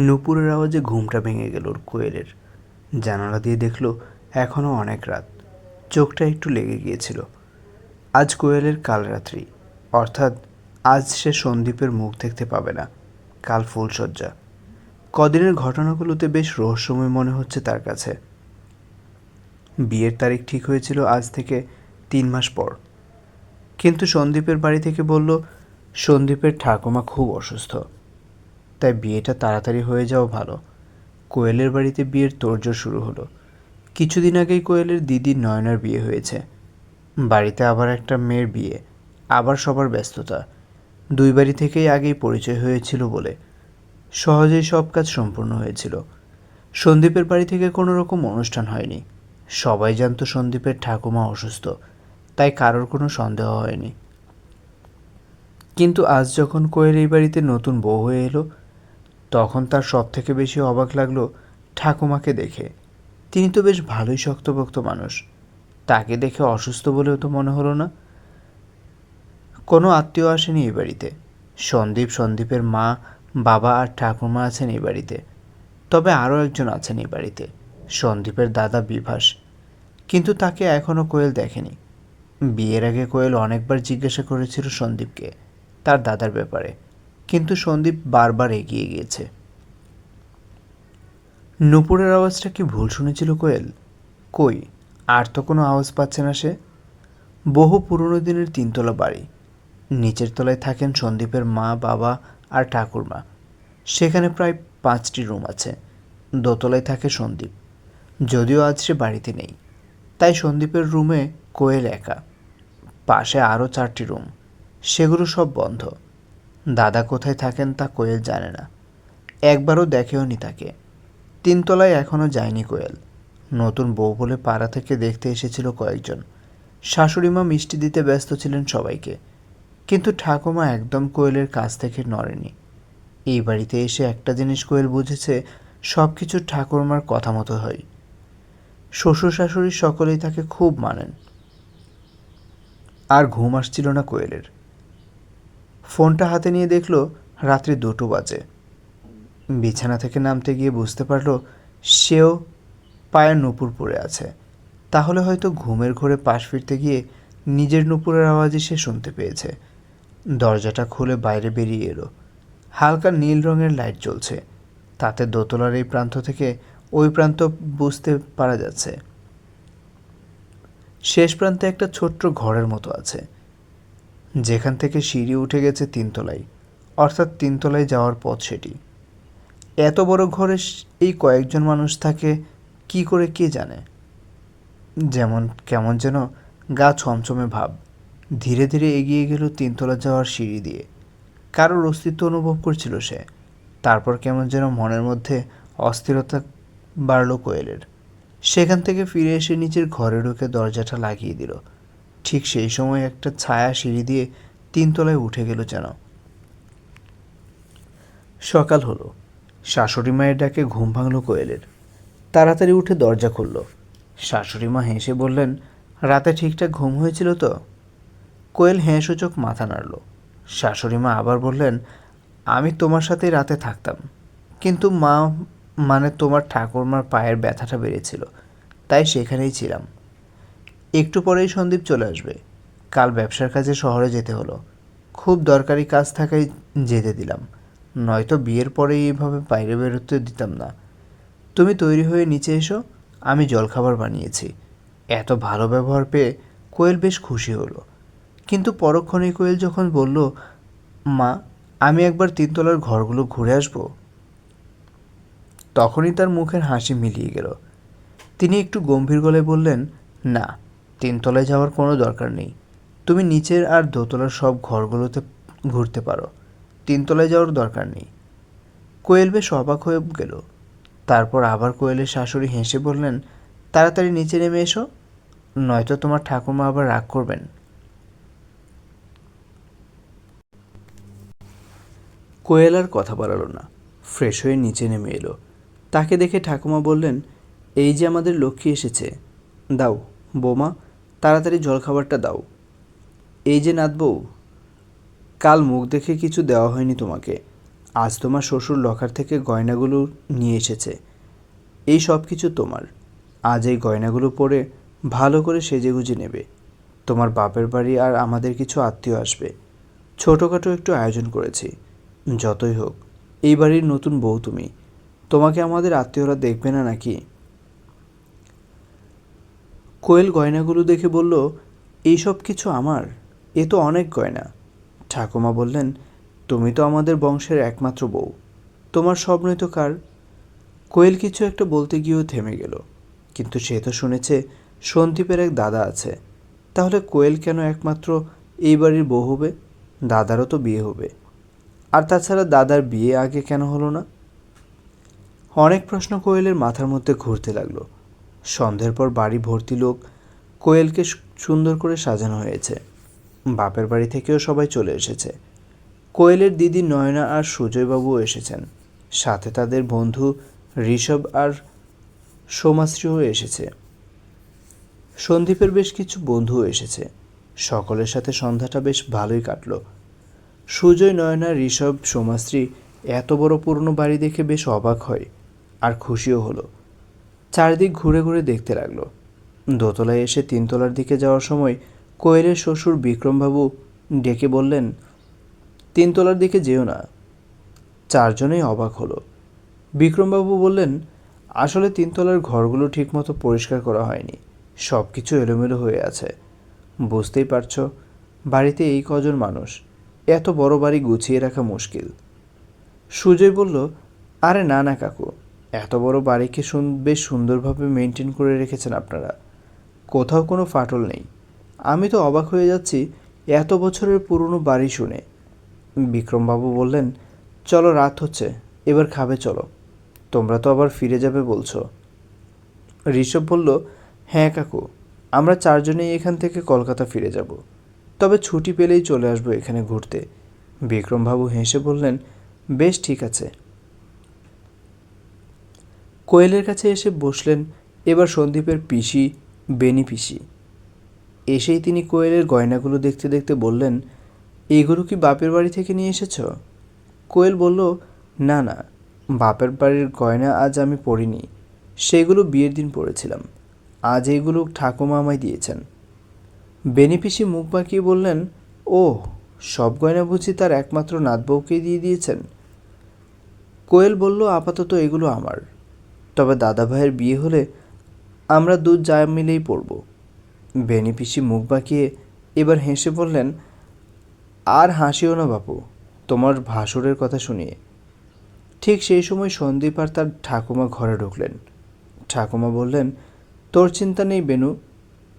নুপুরের আওয়াজে ঘুমটা ভেঙে গেল ওর কোয়েলের। জানালা দিয়ে দেখল এখনও অনেক রাত। চোখটা একটু লেগে গিয়েছিল। আজ কোয়েলের কাল রাত্রি, অর্থাৎ আজ সে সন্দীপের মুখ দেখতে পাবে না। কাল ফুলশয্যা। কদিনের ঘটনাগুলোতে বেশ রহস্যময় মনে হচ্ছে তার কাছে। বিয়ের তারিখ ঠিক হয়েছিল আজ থেকে 3 মাস পর, কিন্তু সন্দীপের বাড়ি থেকে বলল সন্দীপের ঠাকুমা খুব অসুস্থ, তাই বিয়েটা তাড়াতাড়ি হয়ে যাওয়া ভালো। কোয়েলের বাড়িতে বিয়ের তোড়জোড় শুরু হলো। কিছুদিন আগেই কোয়েলের দিদি নয়নার বিয়ে হয়েছে। বাড়িতে আবার একটা মেয়ের বিয়ে, আবার সবার ব্যস্ততা। দুই বাড়ি থেকেই আগেই পরিচয় হয়েছিল বলে সহজেই সব কাজ সম্পূর্ণ হয়েছিল। সন্দীপের বাড়ি থেকে কোনো রকম অনুষ্ঠান হয়নি। সবাই জানতো সন্দীপের ঠাকুমা অসুস্থ, তাই কারোর কোনো সন্দেহ হয়নি। কিন্তু আজ যখন কোয়েল এই বাড়িতে নতুন বউ হয়ে এলো, তখন তার সব থেকে বেশি অবাক লাগলো ঠাকুমাকে দেখে। তিনি তো বেশ ভালোই শক্তপোক্ত মানুষ, তাকে দেখে অসুস্থ বলেও তো মনে হলো না। কোনো আত্মীয় আসেনি এই বাড়িতে। সন্দীপের মা, বাবা আর ঠাকুমা আছেন এই বাড়িতে। তবে আরও একজন আছেন এই বাড়িতে, সন্দীপের দাদা বিভাস। কিন্তু তাকে এখনও কোয়েল দেখেনি। বিয়ের আগে কোয়েল অনেকবার জিজ্ঞাসা করেছিল সন্দীপকে তার দাদার ব্যাপারে, কিন্তু সন্দীপ বারবার এগিয়ে গিয়েছে। নুপুরের আওয়াজটা কি ভুল শুনেছিল কোয়েল? কই, আর তো কোনো আওয়াজ পাচ্ছে না সে। বহু পুরনো দিনের 3তলা বাড়ি। নিচের তলায় থাকেন সন্দীপের মা, বাবা আর ঠাকুরমা। সেখানে প্রায় 5টি রুম আছে। দোতলায় থাকে সন্দীপ, যদিও আজ সে বাড়িতে নেই, তাই সন্দীপের রুমে কোয়েল একা। পাশে আরও 4টি রুম, সেগুলো সব বন্ধ। দাদা কোথায় থাকেন তা কোয়েল জানে না, একবারও দেখেওনি তাকে। 3তলায় এখনও যায়নি কোয়েল। নতুন বউ বলে পাড়া থেকে দেখতে এসেছিল কয়েকজন। শাশুড়িমা মিষ্টি দিতে ব্যস্ত ছিলেন সবাইকে, কিন্তু ঠাকুমা একদম কোয়েলের কাছ থেকে নড়েনি। এই বাড়িতে এসে একটা জিনিস কোয়েল বুঝেছে, সব কিছু ঠাকুরমার কথা মতো হয়। শ্বশুর শাশুড়ি সকলেই তাকে খুব মানেন। আর ঘুম আসছিল না কোয়েলের। ফোনটা হাতে নিয়ে দেখল রাত্রি 2টো বাজে। বিছানা থেকে নামতে গিয়ে বুঝতে পারল সেও পায়ে নুপুর পড়ে আছে। তাহলে হয়তো ঘুমের ঘোরে পাশ ফিরতে গিয়ে নিজের নুপুরের আওয়াজই সে শুনতে পেয়েছে। দরজাটা খুলে বাইরে বেরিয়ে এলো। হালকা নীল রঙের লাইট জ্বলছে, তাতে দোতলার এই প্রান্ত থেকে ওই প্রান্ত বুঝতে পারা যাচ্ছে। শেষ প্রান্তে একটা ছোট্ট ঘরের মতো আছে, যেখান থেকে সিঁড়ি উঠে গেছে 3তলায়, অর্থাৎ 3তলায় যাওয়ার পথ সেটি। এত বড় ঘরে এই কয়েকজন মানুষ থাকে কি করে কে জানে। কেমন যেন গা ছমছমে ভাব। ধীরে ধীরে এগিয়ে গেল 3তলা যাওয়ার সিঁড়ি দিয়ে। কারোর অস্তিত্ব অনুভব করছিল সে। তারপর কেমন যেন মনের মধ্যে অস্থিরতা বাড়ল কোয়েলের। সেখান থেকে ফিরে এসে নিজের ঘরে ঢুকে দরজাটা লাগিয়ে দিল। ঠিক সেই সময় একটা ছায়া সিঁড়ি দিয়ে 3তলায় উঠে গেল যেন। সকাল হলো। শাশুড়ি মায়ের ডাকে ঘুম ভাঙল কোয়েলের। তাড়াতাড়ি উঠে দরজা খুলল। শাশুড়ি মা হেসে বললেন, রাতে ঠিকঠাক ঘুম হয়েছিল তো? কোয়েল হ্যাঁ সূচক মাথা নাড়ল। শাশুড়ি মা আবার বললেন, আমি তোমার সাথেই রাতে থাকতাম, কিন্তু মা, মানে তোমার ঠাকুরমার পায়ের ব্যথাটা বেড়েছিল, তাই সেখানেই ছিলাম। একটু পরেই সন্দীপ চলে আসবে। কাল ব্যবসার কাজে শহরে যেতে হলো। খুব দরকারি কাজ থাকায় যেতে দিলাম, নয়তো বিয়ের পরেই এইভাবে বাইরে বেরোতে দিতাম না। তুমি তৈরি হয়ে নিচে এসো, আমি জলখাবার বানিয়েছি। এত ভালো ব্যবহার পেয়ে কোয়েল বেশ খুশি হলো। কিন্তু পরক্ষণেই কোয়েল যখন বলল, মা, আমি একবার 3তলার ঘরগুলো ঘুরে আসবো, তখনই তার মুখের হাসি মিলিয়ে গেল। তিনি একটু গম্ভীর গলায় বললেন, না, 3তলায় যাওয়ার কোনো দরকার নেই। তুমি নিচের আর দোতলার সব ঘরগুলোতে ঘুরতে পারো, 3তলায় যাওয়ার দরকার নেই। কোয়েল বেশ অবাক হয়ে গেল। তারপর আবার কোয়েলের শাশুড়ি হেসে বললেন, তাড়াতাড়ি নিচে নেমে এসো, নয়তো তোমার ঠাকুমা আবার রাগ করবেন। কোয়েল আর কথা বাড়ালো না, ফ্রেশ হয়ে নিচে নেমে এলো। তাকে দেখে ঠাকুমা বললেন, এই যে আমাদের লক্ষ্মী এসেছে, দাও বৌমা, তাড়াতাড়ি জলখাবারটা দাও। এই যে নাতবউ, কাল মুখ দেখে কিছু দেওয়া হয়নি তোমাকে, আজ তোমার শ্বশুর লকার থেকে গয়নাগুলো নিয়ে এসেছে। এই সব কিছু তোমার। আজ এই গয়নাগুলো পরে ভালো করে সেজেগুজে নেবে। তোমার বাপের বাড়ি আর আমাদের কিছু আত্মীয় আসবে। ছোটোখাটো একটু আয়োজন করেছি। যতই হোক এই বাড়ির নতুন বউ তুমি। তোমাকে আমাদের আত্মীয়রা দেখবে না নাকি? কোয়েল গয়নাগুলো দেখে বলল, এই সব কিছু আমার? এ তো অনেক গয়না। ঠাকুমা বললেন, তুমি তো আমাদের বংশের একমাত্র বউ, তোমার সব নয়তো কার? কোয়েল কিছু একটা বলতে গিয়েও থেমে গেল। কিন্তু সে তো শুনেছে সন্দীপের এক দাদা আছে। তাহলে কোয়েল কেন একমাত্র এই বাড়ির বউ হবে? দাদারও তো বিয়ে হবে। আর তাছাড়া দাদার বিয়ে আগে কেন হলো না? অনেক প্রশ্ন কোয়েলের মাথার মধ্যে ঘুরতে লাগলো। সন্ধ্যের পর বাড়ি ভর্তি লোক। কোয়েলকে সুন্দর করে সাজানো হয়েছে। বাপের বাড়ি থেকেও সবাই চলে এসেছে। কোয়েলের দিদি নয়না আর সুজয়বাবুও এসেছেন। সাথে তাদের বন্ধু ঋষভ আর সোমাশ্রীও এসেছে। সন্দীপের বেশ কিছু বন্ধুও এসেছে। সকলের সাথে সন্ধ্যাটা বেশ ভালোই কাটল। সুজয়, নয়না, ঋষভ, সোমাশ্রী এত বড় পুরনো বাড়ি দেখে বেশ অবাক হয় আর খুশিও হলো। চারিদিক ঘুরে ঘুরে দেখতে লাগলো। দোতলায় এসে তিনতলার দিকে যাওয়ার সময় কোয়েলের শ্বশুর বিক্রমবাবু ডেকে বললেন, তিনতলার দিকে যেও না। চারজনেই অবাক হলো। বিক্রমবাবু বললেন, আসলে তিনতলার ঘরগুলো ঠিকমতো পরিষ্কার করা হয়নি, সব কিছু এলোমেলো হয়ে আছে। বুঝতেই পারছো, বাড়িতে এই কজন মানুষ, এত বড় বাড়ি গুছিয়ে রাখা মুশকিল। সুজয় বলল, আরে না না কাকু, এত বড় বাড়িকে বেশ সুন্দরভাবে মেনটেন করে রেখেছেন আপনারা, কোথাও কোনো ফাটল নেই। আমি তো অবাক হয়ে যাচ্ছি এত বছরের পুরনো বাড়ি শুনে। বিক্রমবাবু বললেন, চলো রাত হচ্ছে, এবার খাবে চলো। তোমরা তো আবার ফিরে যাবে বলছো। ঋষভ বলল, হ্যাঁ কাকু, আমরা চারজনেই এখান থেকে কলকাতা ফিরে যাব, তবে ছুটি পেলেই চলে আসবো এখানে ঘুরতে। বিক্রমবাবু হেসে বললেন, বেশ ঠিক আছে। কোয়েলের কাছে এসে বসলেন এবার সন্দীপের পিসি, বেনি পিসি। এসেই তিনি কোয়েলের গয়নাগুলো দেখতে দেখতে বললেন, এগুলো কি বাপের বাড়ি থেকে নিয়ে এসেছ? কোয়েল বলল, না না, বাপের বাড়ির গয়না আজ আমি পরিনি, সেগুলো বিয়ের দিন পরেছিলাম। আজ এইগুলো ঠাকুমা আমায় দিয়েছেন। বেনি পিসি মুখ বাঁকিয়ে বললেন, ও, সব গয়না বুঝি তার একমাত্র নাতবউকেই দিয়ে দিয়েছেন? কোয়েল বলল, আপাতত এগুলো আমার, তবে দাদা ভাইয়ের বিয়ে হলে আমরা যা মিলেই পড়ব। বেনি পিসি মুখ বাঁকিয়ে এবার হেসে বললেন, আর হাসিও না বাপু, তোমার ভাসুরের কথা শুনিয়ে। ঠিক সেই সময় সন্দীপ আর তার ঠাকুমা ঘরে ঢুকলেন। ঠাকুমা বললেন, তোর চিন্তা নেই বেনু,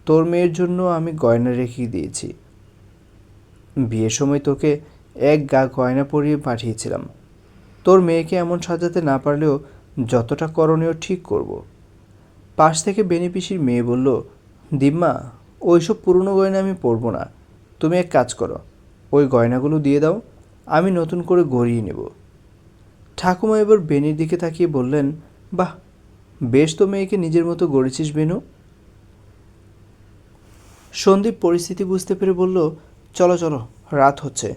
তোর মেয়ের জন্য আমি গয়না রেখে দিয়েছি। বিয়ের সময় তোকে এক গা গয়না পরিয়ে পাঠিয়েছিলাম। তোর মেয়েকে এমন সাজাতে না পারলেও যতটা করণীয় ঠিক করব। পাশ থেকে বেনি পিসির মেয়ে বলল, দিম্মা, ওইসব পুরনো গয়না আমি পরবো না, তুমি এক কাজ করো, ওই গয়নাগুলো দিয়ে দাও, আমি নতুন করে গড়িয়ে নেব। ঠাকুমা এবার বেনির দিকে তাকিয়ে বললেন, বাহ, বেশ তো মেয়েকে নিজের মতো গড়েছিস বেনু। সন্দীপ পরিস্থিতি বুঝতে পেরে বলল, চলো চলো, রাত হচ্ছে,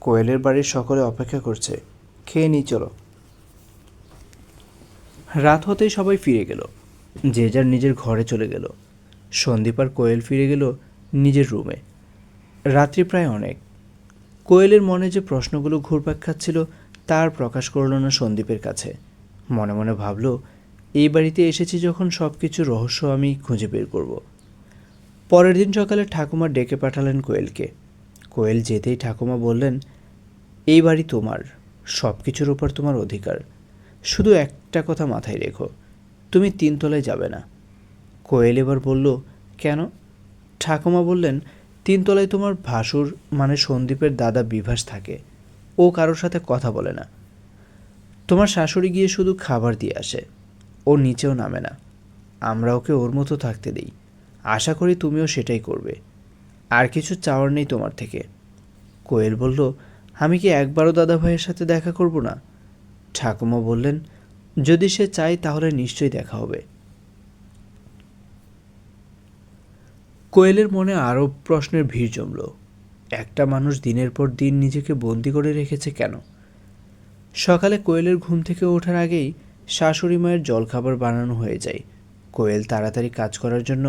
কোয়েলের বাড়ির সকলে অপেক্ষা করছে, খেয়ে নিই চলো। রাত হতেই সবাই ফিরে গেল, যে যার নিজের ঘরে চলে গেল। সন্দীপ আর কোয়েল ফিরে গেল নিজের রুমে। রাত্রি প্রায় অনেক। কোয়েলের মনে যে প্রশ্নগুলো ঘুরপাক খাচ্ছিল তার প্রকাশ করল না সন্দীপের কাছে। মনে মনে ভাবল, এই বাড়িতে এসেছি যখন সব কিছু রহস্য আমি খুঁজে বের করব। পরের দিন সকালে ঠাকুমা ডেকে পাঠালেন কোয়েলকে। কোয়েল যেতেই ঠাকুমা বললেন, এই বাড়ি তোমার, সব কিছুর উপর তোমার অধিকার, শুধু একটা কথা মাথায় রেখো, তুমি তিনতলায় যাবে না। কোয়েল এবার বলল, কেন? ঠাকুমা বললেন, তিনতলায় তোমার ভাসুর মানে সন্দীপের দাদা বিভাস থাকে, ও কারোর সাথে কথা বলে না। তোমার শাশুড়ি গিয়ে শুধু খাবার দিয়ে আসে, ও নিচেও নামে না। আমরা ওকে ওর মতো থাকতে দিই, আশা করি তুমিও সেটাই করবে। আর কিছু চাওয়ার নেই তোমার থেকে। কোয়েল বলল, আমি কি একবারও দাদা ভাইয়ের সাথে দেখা করব না? ঠাকুমা বললেন, যদি সে চায় তাহলে নিশ্চয়ই দেখা হবে। কোয়েলের মনে আরও প্রশ্নের ভিড় জমল। একটা মানুষ দিনের পর দিন নিজেকে বন্দি করে রেখেছে কেন? সকালে কোয়েলের ঘুম থেকে ওঠার আগেই শাশুড়ি মায়ের জলখাবার বানানো হয়ে যায়। কোয়েল তাড়াতাড়ি কাজ করার জন্য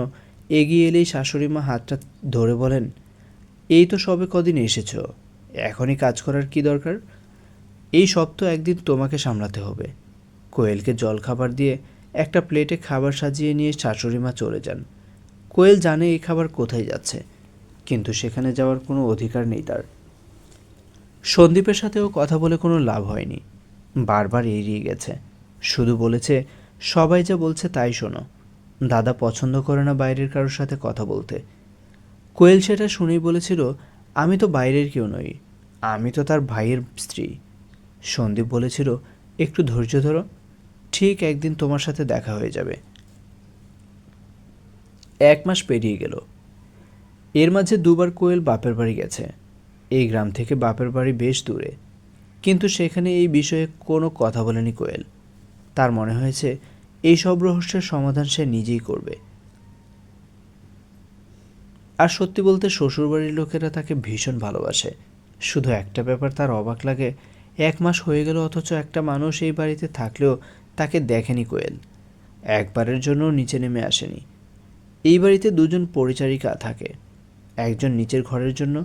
এগিয়ে এলেই শাশুড়ি মা হাতটা ধরে বলেন, এই তো সবে কদিন এসেছো, এখনই কাজ করার কি দরকার? এই সব তো একদিন তোমাকে সামলাতে হবে। কোয়েলকে জলখাবার দিয়ে একটা প্লেটে খাবার সাজিয়ে নিয়ে শাশুড়ি মা চলে যান। কোয়েল জানে এই খাবার কোথায় যাচ্ছে, কিন্তু সেখানে যাওয়ার কোনো অধিকার নেই তার। সন্দীপের সাথেও কথা বলে কোনো লাভ হয়নি, বারবার এড়িয়ে গেছে। শুধু বলেছে, সবাই যা বলছে তাই শোনো। দাদা পছন্দ করে না বাইরের কারোর সাথে কথা বলতে। কোয়েল সেটা শুনেই বলেছিল, আমি তো বাইরের কেউ নই, আমি তো তার ভাইয়ের স্ত্রী। সন্দীপ বলেছিল, একটু ধৈর্য ধরো, ঠিক একদিন তোমার সাথে দেখা হয়ে যাবে। 1 মাস পেরিয়ে গেল। এর মাঝে দুবার কোয়েল বাপের বাড়ি গেছে। এই গ্রাম থেকে বাপের বাড়ি বেশ দূরে, কিন্তু সেখানে এই বিষয়ে কোনো কথা বলেনি কোয়েল। তার মনে হয়েছে এই সব রহস্যের সমাধান সে নিজেই করবে। আর সত্যি বলতে শ্বশুরবাড়ির লোকেরা তাকে ভীষণ ভালোবাসে। শুধু একটা ব্যাপার তার অবাক লাগে, 1 মাস হয়ে গেল অথচ একটা মানুষ এই বাড়িতে থাকলেও তাকে দেখেনি কোয়েল। একবারের জন্য নিচে নেমে আসেনি। এই বাড়িতে দুজন পরিচারিকা থাকে, একজন নিচের ঘরের জন্য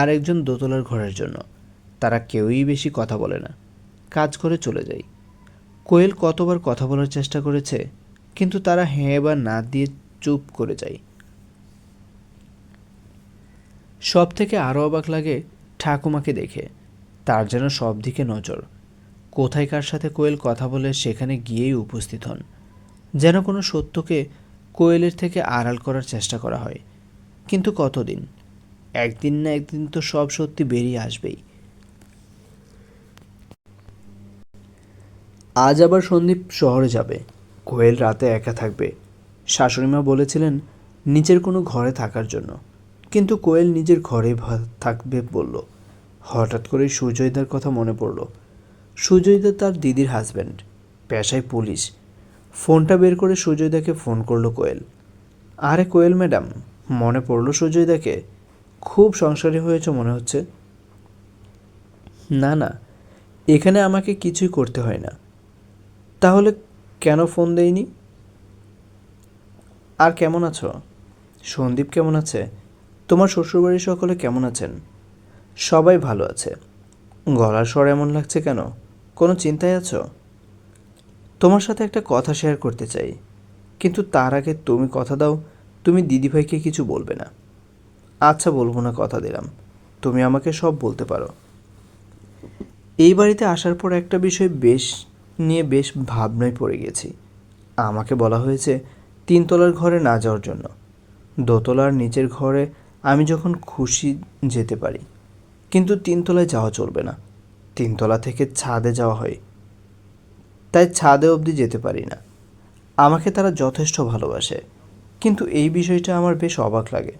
আর একজন দোতলার ঘরের জন্য। তারা কেউই বেশি কথা বলে না, কাজ করে চলে যায়। কোয়েল কতবার কথা বলার চেষ্টা করেছে, কিন্তু তারা হ্যাঁ বা না দিয়ে চুপ করে যায়। সব থেকে আরও অবাক লাগে ঠাকুমাকে দেখে। তার যেন সব দিকে নজর, কোথায় কার সাথে কোয়েল কথা বলে সেখানে গিয়েই উপস্থিত হন। যেন কোনো সত্যকে কোয়েলের থেকে আড়াল করার চেষ্টা করা হয়। কিন্তু কতদিন? একদিন না একদিন তো সব সত্যি বেরিয়ে আসবেই। আজ আবার সন্দীপ শহরে যাবে, কোয়েল রাতে একা থাকবে। শাশুড়িমা বলেছিলেন নিচের কোনো ঘরে থাকার জন্য, কিন্তু কোয়েল নিজের ঘরে থাকবে বলল। হঠাৎ করে সুজয়দার কথা মনে পড়ল। সুজয়দা তার দিদির হাজব্যান্ড, পেশায় পুলিশ। ফোনটা বের করে সুজয়দাকে ফোন করলো কোয়েল। আরে কোয়েল ম্যাডাম, মনে পড়লো সুজয়দাকে? খুব সংসারী হয়েছে মনে হচ্ছে। না না, এখানে আমাকে কিছুই করতে হয় না। তাহলে কেন ফোন দেয়নি? আর কেমন আছো? সন্দীপ কেমন আছে? তোমার শ্বশুরবাড়ির সকলে কেমন আছেন? সবাই ভালো আছে। গলার স্বর এমন লাগছে কেন? কোনো চিন্তায় আছো? তোমার সাথে একটা কথা শেয়ার করতে চাই, কিন্তু তার আগে তুমি কথা দাও তুমি দিদিভাইকে কিছু বলবে না। আচ্ছা, বলবো না, কথা দিলাম। তুমি আমাকে সব বলতে পারো। এই বাড়িতে আসার পর একটা বিষয় বেশ ভাবনায় পড়ে গেছি। আমাকে বলা হয়েছে 3তলার ঘরে না যাওয়ার জন্য। দোতলার নিচের ঘরে আমি যখন খুশি যেতে পারি, কিন্তু 3তলায় যাওয়া চলবে না। 3তলা থেকে ছাদে যাওয়া হয়, তাই ছাদে অবধি যেতে পারি না। আমাকে তারা যথেষ্ট ভালোবাসে, কিন্তু এই বিষয়টা আমার বেশ অবাক লাগে।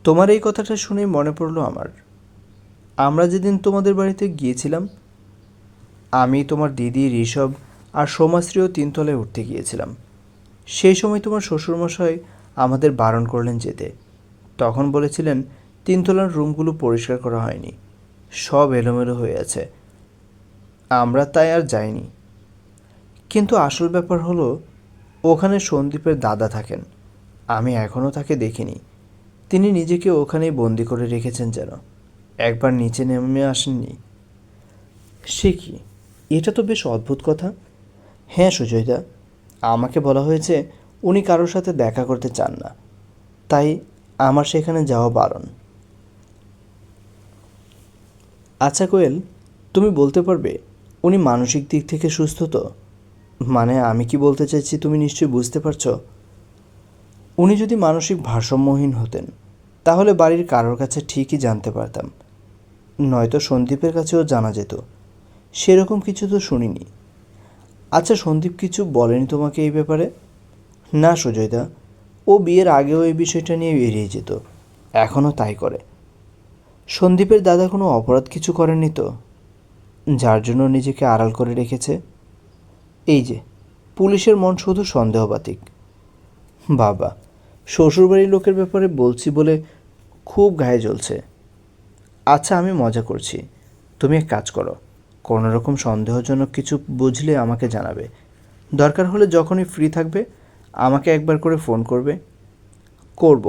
তোমার এই কথাটা শুনে মনে পড়লো আমরা যেদিন তোমাদের বাড়িতে গিয়েছিলাম, আমি, তোমার দিদি, ঋষভ আর সোমাশ্রীও 3তলায় উঠতে গিয়েছিলাম। সেই সময় তোমার শ্বশুরমশাই আমাদের বারণ করলেন যেতে। তখন বলেছিলেন 3তলার রুমগুলো পরিষ্কার করা হয়নি, সব এলোমেলো হয়ে আছে। আমরা তাই আর যাইনি। কিন্তু আসল ব্যাপার হলো, ওখানে সন্দীপের দাদা থাকেন। আমি এখনও তাকে দেখিনি। তিনি নিজেকে ওখানেই বন্দি করে রেখেছেন যেন। একবার নিচে নেমে আসেননি। সে কি? এটা তো বেশ অদ্ভুত কথা। হ্যাঁ সুজয়দা, আমাকে বলা হয়েছে উনি কারোর সাথে দেখা করতে চান না, তাই আমার সেখানে যাওয়া বারণ। আচ্ছা কোয়েল, তুমি বলতে পারবে উনি মানসিক দিক থেকে সুস্থ তো? মানে আমি কি বলতে চাইছি তুমি নিশ্চয়ই বুঝতে পারছো। উনি যদি মানসিক ভারসাম্যহীন হতেন, তাহলে বাড়ির কারোর কাছে ঠিকই জানতে পারতাম, নয়তো সন্দীপের কাছেও জানা যেত। সেরকম কিছু তো শুনিনি। আচ্ছা, সন্দীপ কিছু বলেনি তোমাকে এই ব্যাপারে? না সুজয়দা, ও বিয়ের আগেও এই বিষয়টা নিয়ে এড়িয়ে যেত, এখনও তাই করে। সন্দীপের দাদা কোনো অপরাধ কিছু করেননি তো, যার জন্য নিজেকে আড়াল করে রেখেছে? এই যে পুলিশের মন শুধু সন্দেহবাতিক। বাবা, শ্বশুরবাড়ির লোকের ব্যাপারে বলছি বলে খুব গায়ে জ্বলছে। আচ্ছা, আমি মজা করছি, তুমি এক কাজ করো, কোনো রকম সন্দেহজনক কিছু বুঝলে আমাকে জানাবে। দরকার হলে যখনই ফ্রি থাকবে আমাকে একবার করে ফোন করবে। করব।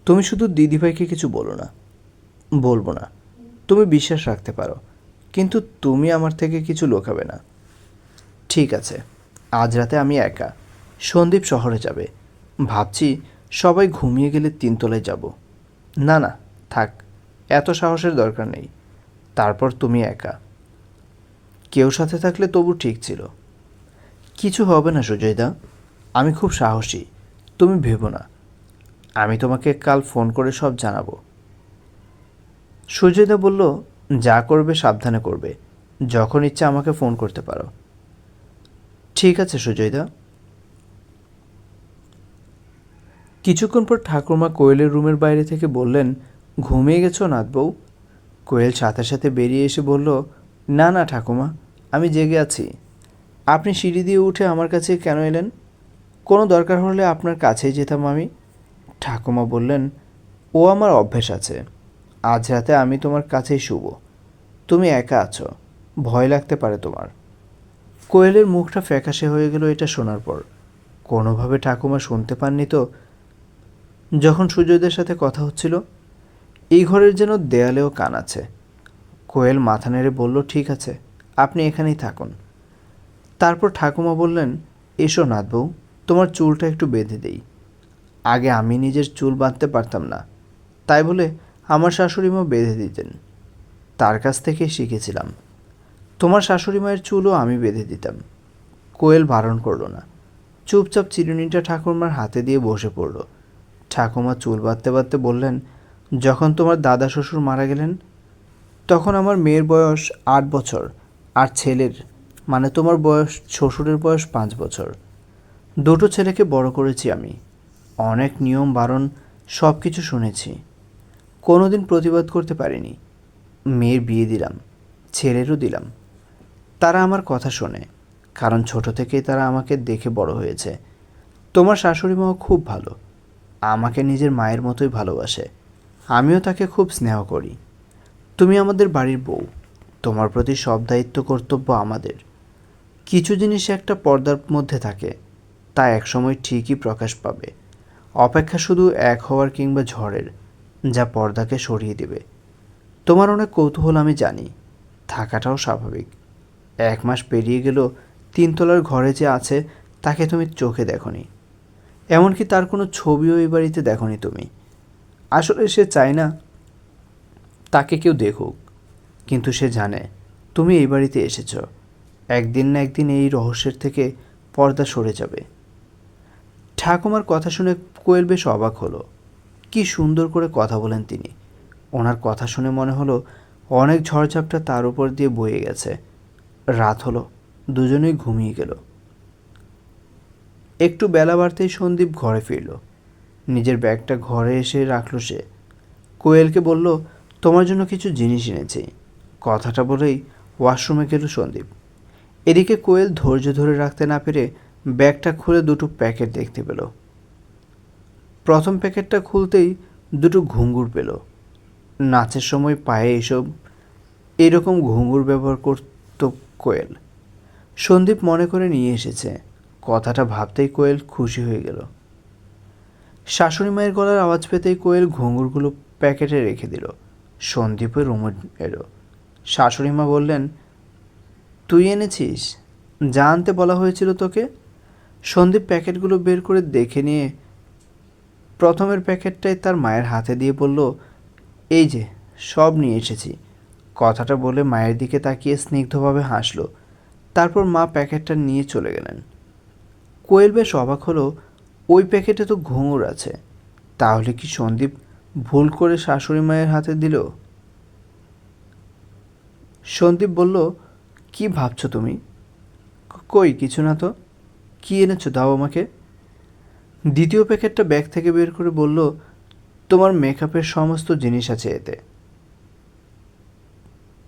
তুমি শুধু দিদিভাইকে কিছু বলো না। বলবো না। তুমি বিশ্বাস রাখতে পারো, কিন্তু তুমি আমার থেকে কিছু লুকাবে না। ঠিক আছে। আজ রাতে আমি একা। সন্দীপ শহরে যাবে। ভাবছি সবাই ঘুমিয়ে গেলে 3 তলায় যাব। না না, থাক, এত সাহসের দরকার নেই। তারপর তুমি একা। কেউ সাথে থাকলে তবু ঠিক ছিল। কিছু হবে না সুজয়দা, আমি খুব সাহসী, তুমি ভেবো না। আমি তোমাকে কাল ফোন করে সব জানাবো। সুজয়দা বলল, যা করবে সাবধানে করবে, যখন ইচ্ছা আমাকে ফোন করতে পারো। ঠিক আছে সুজয়দা। কিছুক্ষণ পর ঠাকুরমা কোয়েলের রুমের বাইরে থেকে বললেন, ঘুমিয়ে গেছো নাথবউ? কোয়েল সাথে সাথে বেরিয়ে এসে বলল, না না ঠাকুমা, আমি জেগে আছি। আপনি সিঁড়ি দিয়ে উঠে আমার কাছে কেন এলেন? কোনো দরকার হলে আপনার কাছেই যেতাম আমি। ঠাকুমা বললেন, ও আমার অভ্যেস আছে। আজ রাতে আমি তোমার কাছেই শুব। তুমি একা আছো, ভয় লাগতে পারে তোমার। কোয়েলের মুখটা ফ্যাকাশে হয়ে গেল এটা শোনার পর। কোনোভাবে ঠাকুমা শুনতে পাননি তো যখন সুজয়দের সাথে কথা হচ্ছিল? এই ঘরের যেন দেয়ালেও কান আছে। কোয়েল মাথা নেড়ে বলল, ঠিক আছে, আপনি এখানেই থাকুন। তারপর ঠাকুমা বললেন, এসো নাথবউ, তোমার চুলটা একটু বেঁধে দেই। আগে আমি নিজের চুল বাঁধতে পারতাম না, তাই বলে আমার শাশুড়িমা বেঁধে দিতেন। তার কাছ থেকেই শিখেছিলাম। তোমার শাশুড়ি মায়ের চুলও আমি বেঁধে দিতাম। কোয়েল বারণ করল না, চুপচাপ চিরুনিটা ঠাকুরমার হাতে দিয়ে বসে পড়ল। ঠাকুমা চুল বাঁধতে বাঁধতে বললেন, যখন তোমার দাদা শ্বশুর মারা গেলেন তখন আমার মেয়ের বয়স 8 বছর, আর ছেলের মানে তোমার বয়স, শ্বশুরের বয়স 5 বছর। দুটো ছেলেকে বড় করেছি আমি। অনেক নিয়ম বারণ সব কিছু শুনেছি, কোনো দিন প্রতিবাদ করতে পারিনি। মেয়ের বিয়ে দিলাম, ছেলেরও দিলাম। তারা আমার কথা শোনে, কারণ ছোট থেকেই তারা আমাকে দেখে বড় হয়েছে। তোমার শাশুড়ি মাও খুব ভালো, আমাকে নিজের মায়ের মতোই ভালোবাসে। আমিও তাকে খুব স্নেহ করি। তুমি আমাদের বাড়ির বউ, তোমার প্রতি সব দায়িত্ব কর্তব্য আমাদের। কিছু জিনিস একটা পর্দার মধ্যে থাকে, তা একসময় ঠিকই প্রকাশ পাবে। অপেক্ষা শুধু এক হওয়ার কিংবা ঝড়ের, যা পর্দাকে সরিয়ে দেবে। তোমার অনেক কৌতূহল আমি জানি, থাকাটাও স্বাভাবিক। 1 মাস পেরিয়ে গেল, 3 তলার ঘরে যে আছে তাকে তুমি চোখে দেখোনি। এমনকি তার কোনো ছবিও এই বাড়িতে দেখোনি তুমি। আসলে সে চায় না তাকে কেউ দেখুক, কিন্তু সে জানে তুমি এই বাড়িতে এসেছ। একদিন না একদিন এই রহস্যের থেকে পর্দা সরে যাবে। ঠাকুমার কথা শুনে কোয়েল বেশ অবাক হলো। কি সুন্দর করে কথা বলেন তিনি। ওনার কথা শুনে মনে হলো অনেক ঝড়ঝাপটা তার উপর দিয়ে বয়ে গেছে। রাত হলো, দুজনেই ঘুমিয়ে গেল। একটু বেলা বাড়তেই সন্দীপ ঘরে ফিরল। নিজের ব্যাগটা ঘরে এসে রাখল সে। কোয়েলকে বলল, তোমার জন্য কিছু জিনিস এনেছি। কথাটা বলেই ওয়াশরুমে গেল সন্দীপ। এদিকে কোয়েল ধৈর্য ধরে রাখতে না পেরে ব্যাগটা খুলে দুটো প্যাকেট দেখতে পেল। প্রথম প্যাকেটটা খুলতেই দুটো ঘুঙুর পেল। নাচের সময় পায়ে এইরকম ঘুঙুর ব্যবহার করত কোয়েল। সন্দীপ মনে করে নিয়ে এসেছে। কথাটা ভাবতেই কোয়েল খুশি হয়ে গেল। শাশুড়ি মায়ের গলার আওয়াজ পেতেই কোয়েল ঘুঙুরগুলো প্যাকেটে রেখে দিল। সন্দীপের রুমে এলো। শাশুড়ি মা বললেন, তুই এনেছিস? যা আনতে বলা হয়েছিল তোকে? সন্দীপ প্যাকেটগুলো বের করে দেখে নিয়ে প্রথমের প্যাকেটটাই তার মায়ের হাতে দিয়ে বলল, এই যে সব নিয়ে এসেছি। কথাটা বলে মায়ের দিকে তাকিয়ে স্নিগ্ধভাবে হাসল। তারপর মা প্যাকেটটা নিয়ে চলে গেলেন। কোয়েল বেশ অবাক হলো, ওই প্যাকেটে তো ঘুঙুর আছে। তাহলে কি সন্দীপ ভুল করে শাশুড়ি মায়ের হাতে দিল? সন্দীপ বলল, কি ভাবছো তুমি? কই কিছু না তো। কি এনেছো দাও আমাকে। দ্বিতীয় প্যাকেটটা ব্যাগ থেকে বের করে বলল, তোমার মেকআপের সমস্ত জিনিস আছে এতে।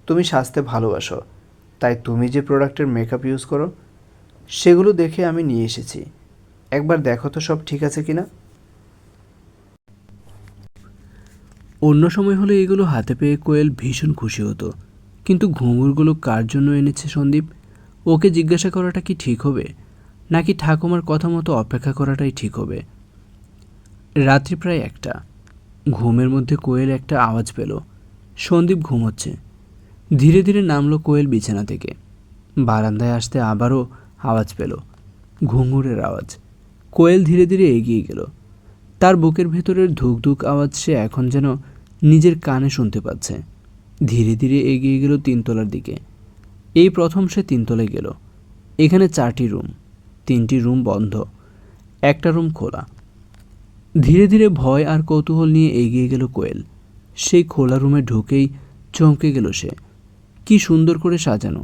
তুমি সাজতে ভালোবাসো, তাই তুমি যে প্রোডাক্টের মেকআপ ইউজ করো সেগুলো দেখে আমি নিয়ে এসেছি। একবার দেখো তো সব ঠিক আছে কিনা। অন্য সময় হলে এগুলো হাতে পেয়ে কোয়েল ভীষণ খুশি হতো, কিন্তু ঘুঙুরগুলো কার জন্য এনেছে সন্দীপ? ওকে জিজ্ঞাসা করাটা কি ঠিক হবে, নাকি ঠাকুমার কথা মতো অপেক্ষা করাটাই ঠিক হবে? রাত্রি প্রায় 1টা। ঘুমের মধ্যে কোয়েল একটা আওয়াজ পেল। সন্দীপ ঘুমোচ্ছে। ধীরে ধীরে নামলো কোয়েল বিছানা থেকে। বারান্দায় আসতে আবারও আওয়াজ পেল, ঘুঙুরের আওয়াজ। কোয়েল ধীরে ধীরে এগিয়ে গেল। তার বুকের ভেতরের ধুক ধুক আওয়াজ সে এখন যেন নিজের কানে শুনতে পাচ্ছে। ধীরে ধীরে এগিয়ে গেল 3তলার দিকে। এই প্রথম সে 3তলায় গেল। এখানে 4টি রুম, 3টি রুম বন্ধ, একটা রুম খোলা। ধীরে ধীরে ভয় আর কৌতূহল নিয়ে এগিয়ে গেল কোয়েল। সেই খোলা রুমে ঢুকেই চমকে গেল সে। কি সুন্দর করে সাজানো,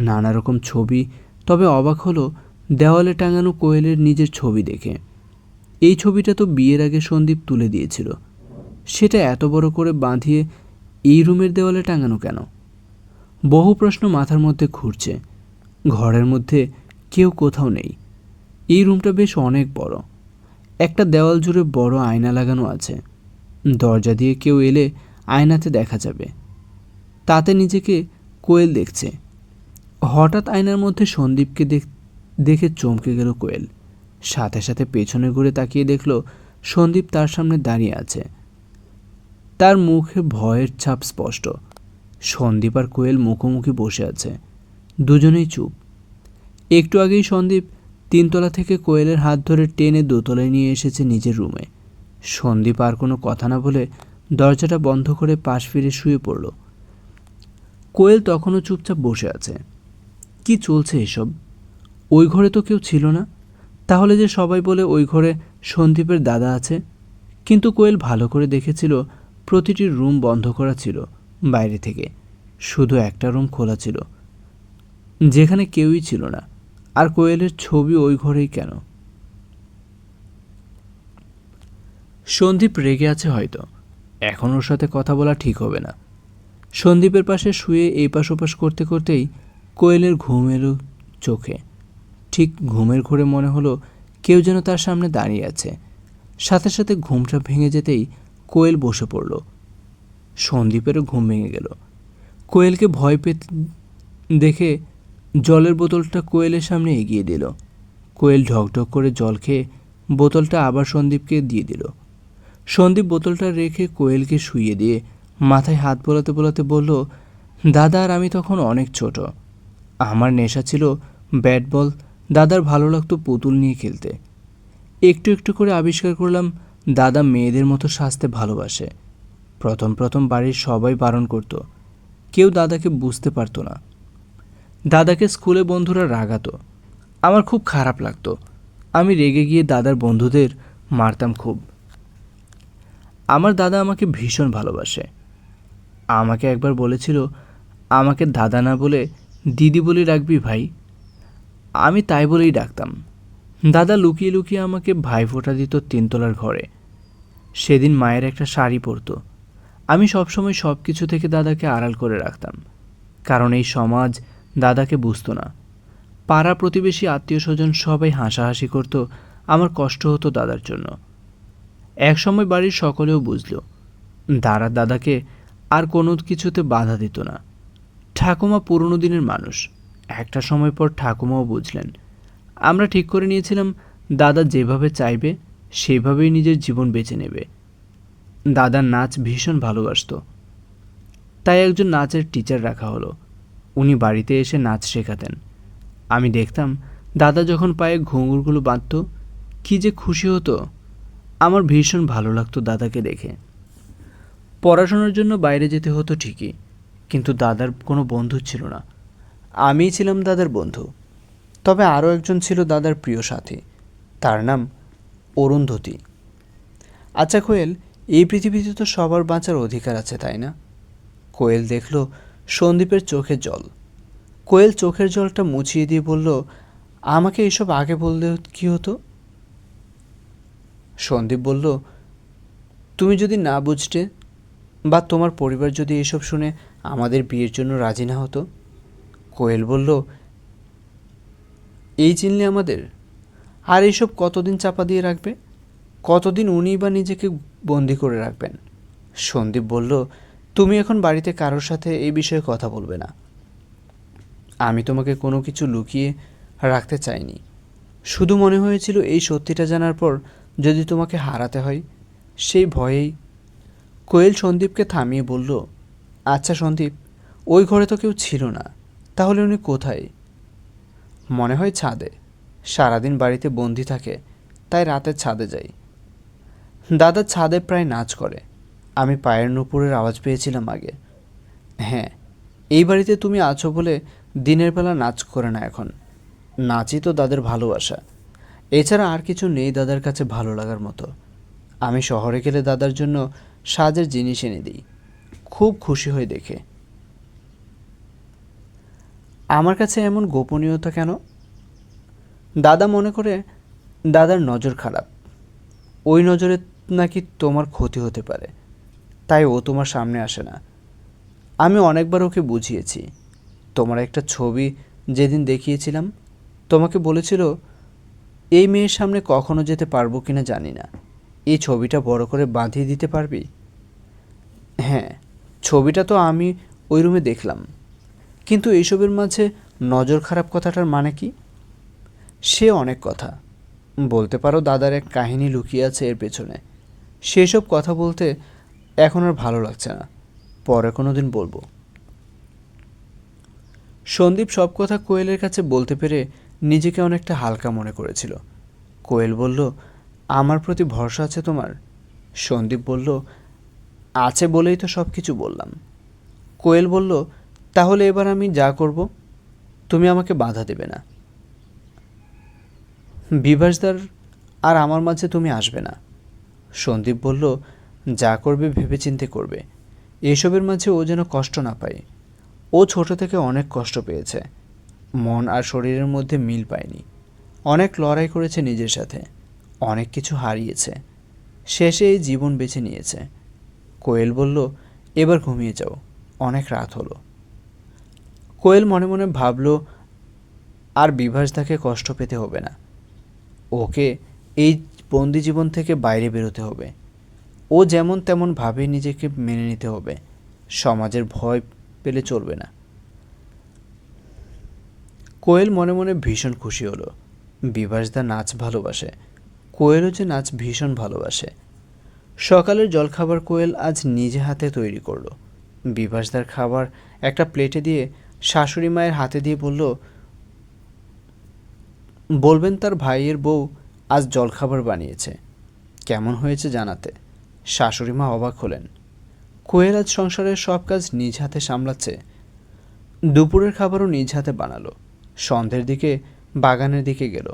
নানা রকম ছবি। তবে অবাক হলো দেওয়ালে টাঙানো কোয়েলের নিজের ছবি দেখে। এই ছবিটা তো বিয়ের আগে সন্দীপ তুলে দিয়েছিল। সেটা এত বড় করে বাঁধিয়ে এই রুমের দেওয়ালে টাঙানো কেন? বহু প্রশ্ন মাথার মধ্যে ঘুরছে। ঘরের মধ্যে কেউ কোথাও নেই। এই রুমটা বেশ অনেক বড়। একটা দেওয়াল জুড়ে বড় আয়না লাগানো আছে। দরজা দিয়ে কেউ এলে আয়নাতে দেখা যাবে। তাতে নিজেকে কোয়েল দেখছে। হঠাৎ আয়নার মধ্যে সন্দীপকে দেখে চমকে গেল কোয়েল। সাথে সাথে পেছনে ঘুরে তাকিয়ে দেখল সন্দীপ তার সামনে দাঁড়িয়ে আছে। তার মুখে ভয়ের ছাপ স্পষ্ট। সন্দীপ আর কোয়েল মুখোমুখি বসে আছে, দুজনেই চুপ। একটু আগেই সন্দীপ 3তলা থেকে কোয়েলের হাত ধরে টেনে 2তলায় নিয়ে এসেছে নিজের রুমে। সন্দীপ আর কোনো কথা না বলে দরজাটা বন্ধ করে পাশ ফিরে শুয়ে পড়ল। কোয়েল তখনও চুপচাপ বসে আছে। কি চলছে এসব? ওই ঘরে তো কেউ ছিল না। তাহলে যে সবাই বলে ওই ঘরে সন্দীপের দাদা আছে। কিন্তু কোয়েল ভালো করে দেখেছিল, প্রতিটি রুম বন্ধ করা ছিল বাইরে থেকে। শুধু একটা রুম খোলা ছিল, যেখানে কেউই ছিল না। আর কোয়েলের ছবি ওই ঘরেই কেন? সন্দীপ রেগে আছে হয়তো। এখন ওর সাথে কথা বলা ঠিক হবে না। সন্দীপের পাশে শুয়ে এপাশ ওপাশ করতে করতেই কোয়েলের ঘুম এলো চোখে। ঠিক ঘুমের ঘোরে মনে হলো কেউ যেন তার সামনে দাঁড়িয়ে আছে। সাথে সাথে ঘুমটা ভেঙে যেতেই কোয়েল বসে পড়ল। সন্দীপেরও ঘুম ভেঙে গেল। কোয়েলকে ভয় পেতে দেখে জলের বোতলটা কোয়েলের সামনে এগিয়ে দিল। কোয়েল ঢকঢক করে জল খেয়ে বোতলটা আবার সন্দীপকে দিয়ে দিল। সন্দীপ বোতলটা রেখে কোয়েলকে শুইয়ে দিয়ে মাথায় হাত বোলাতে বোলাতে বলল, দাদা আর আমি তখন অনেক ছোট। আমার নেশা ছিল ব্যাট বল। দাদার ভালো লাগতো পুতুল নিয়ে খেলতে। একটু একটু করে আবিষ্কার করলাম দাদা মেয়েদের মতো সাজতে ভালোবাসে। প্রথম প্রথম বাড়ির সবাই বারণ করত, কেউ দাদাকে বুঝতে পারতো না। দাদাকে স্কুলে বন্ধুরা রাগাতো। আমার খুব খারাপ লাগতো। আমি রেগে গিয়ে দাদার বন্ধুদের মারতাম খুব। আমার দাদা আমাকে ভীষণ ভালোবাসে। আমাকে একবার বলেছিল, আমাকে দাদা না বলে দিদি বলে ডাকবি ভাই। আমি তাই বলেই ডাকতাম। দাদা লুকিয়ে লুকিয়ে আমাকে ভাইফোঁটা দিত 3তলার ঘরে। সেদিন মায়ের একটা শাড়ি পরতো। আমি সবসময় সব কিছু থেকে দাদাকে আড়াল করে রাখতাম, কারণ এই সমাজ দাদাকে বুঝতো না। পাড়া প্রতিবেশী আত্মীয় স্বজন সবাই হাসাহাসি করত। আমার কষ্ট হতো দাদার জন্য। একসময় বাড়ির সকলেও বুঝল, দাদাকে আর কোনো কিছুতে বাধা দিত না। ঠাকুমা পুরনো দিনের মানুষ। একটা সময় পর ঠাকুমাও বুঝলেন। আমরা ঠিক করে নিয়েছিলাম দাদা যেভাবে চাইবে সেভাবেই নিজের জীবন বেছে নেবে। দাদার নাচ ভীষণ ভালোবাসত, তাই একজন নাচের টিচার রাখা হলো। উনি বাড়িতে এসে নাচ শেখাতেন। আমি দেখতাম দাদা যখন পায়ে ঘুঙুরগুলো বাঁধত, কী যে খুশি হতো। আমার ভীষণ ভালো লাগতো দাদাকে দেখে। পড়াশোনার জন্য বাইরে যেতে হতো ঠিকই, কিন্তু দাদার কোনো বন্ধু ছিল না। আমিই ছিলাম দাদার বন্ধু। তবে আরও একজন ছিল দাদার প্রিয় সাথী, তার নাম অরুন্ধতী। আচ্ছা কোয়েল, এই পৃথিবীতে তো সবার বাঁচার অধিকার আছে, তাই না? কোয়েল দেখল সন্দীপের চোখের জল। কোয়েল চোখের জলটা মুছিয়ে দিয়ে বলল, আমাকে এসব আগে বললে কী হতো? সন্দীপ বলল, তুমি যদি না বুঝতে, বা তোমার পরিবার যদি এসব শুনে আমাদের বিয়ের জন্য রাজি না হতো। কোয়েল বলল, এই চিনলে আমাদের? আর এসব কতদিন চাপা দিয়ে রাখবে? কতদিন উনি বা নিজেকে বন্দি করে রাখবেন? সন্দীপ বলল, তুমি এখন বাড়িতে কারোর সাথে এই বিষয়ে কথা বলবে না। আমি তোমাকে কোনো কিছু লুকিয়ে রাখতে চাইনি। শুধু মনে হয়েছিল এই সত্যিটা জানার পর যদি তোমাকে হারাতে হয়, সেই ভয়েই। কোয়েল সন্দীপকে থামিয়ে বলল, আচ্ছা সন্দীপ, ওই ঘরে তো কেউ ছিল না, তাহলে উনি কোথায়? মনে হয় ছাদে। সারাদিন বাড়িতে বন্দি থাকে, তাই রাতে ছাদে যাই। দাদা ছাদে প্রায় নাচ করে। আমি পায়ের নুপুরের আওয়াজ পেয়েছিলাম আগে। হ্যাঁ, এই বাড়িতে তুমি আছো বলে দিনের বেলা নাচ করে না এখন। নাচই তো দাদার ভালোবাসা। এছাড়া আর কিছু নেই দাদার কাছে ভালো লাগার মতো। আমি শহরে গেলে দাদার জন্য সাজের জিনিস এনে দিই, খুব খুশি হয়ে দেখে। আমার কাছে এমন গোপনীয়তা কেন? দাদা মনে করে দাদার নজর খারাপ। ওই নজরে নাকি তোমার ক্ষতি হতে পারে, তাই ও তোমার সামনে আসে না। আমি অনেকবার ওকে বুঝিয়েছি। তোমার একটা ছবি যেদিন দেখিয়েছিলাম, তোমাকে বলেছিল এই মেয়ের সামনে কখনো যেতে পারবো কিনা জানি না, এই ছবিটা বড় করে বাঁধিয়ে দিতে পারবি? হ্যাঁ, ছবিটা তো আমি ওই রুমে দেখলাম, কিন্তু এইসবের মাঝে নজর খারাপ কথাটার মানে কি? সে অনেক কথা। বলতে পারো দাদার এক কাহিনী লুকিয়ে আছে এর পেছনে। সেসব কথা বলতে এখন আর ভালো লাগছে না, পরে কোনো দিন বলবো। সন্দীপ সব কথা কোয়েলের কাছে বলতে পেরে নিজেকে অনেকটা হালকা মনে করেছিল। কোয়েল বলল, আমার প্রতি ভরসা আছে তোমার? সন্দীপ বলল, আছে বলেই তো সব কিছু বললাম। কোয়েল বলল, তাহলে এবার আমি যা করব তুমি আমাকে বাধা দেবে না। বিভাসদার আর আমার মাঝে তুমি আসবে না। সন্দীপ বলল, যা করবে ভেবেচিন্তে করবে। এসবের মাঝে ও যেন কষ্ট না পায়। ও ছোট থেকে অনেক কষ্ট পেয়েছে, মন আর শরীরের মধ্যে মিল পায়নি। অনেক লড়াই করেছে নিজের সাথে, অনেক কিছু হারিয়েছে, শেষে এই জীবন বেছে নিয়েছে। কোয়েল বলল, এবার ঘুমিয়ে যাও, অনেক রাত হলো। কোয়েল মনে মনে ভাবল, আর বিভাসদাকে কষ্ট পেতে হবে না। ওকে এই বন্দি জীবন থেকে বাইরে বেরোতে হবে। ও যেমন তেমন ভাবে নিজেকে মেনে নিতে হবে। সমাজের ভয় পেলে চলবে না। কোয়েল মনে মনে ভীষণ খুশি হলো। বিভাসদা নাচ ভালোবাসে, কোয়েলও যে নাচ ভীষণ ভালোবাসে। সকালের জলখাবার কোয়েল আজ নিজে হাতে তৈরি করলো। বিভাসদার খাবার একটা প্লেটে দিয়ে শাশুড়ি মায়ের হাতে দিয়ে বলল, বলবেন তার ভাইয়ের বউ আজ জলখাবার বানিয়েছে, কেমন হয়েছে জানাতে। শাশুড়ি মা অবাক হলেন। কোয়েল আজ সংসারের সব কাজ নিজ হাতে সামলাচ্ছে। দুপুরের খাবারও নিজ হাতে বানালো। সন্ধ্যের দিকে বাগানের দিকে গেল,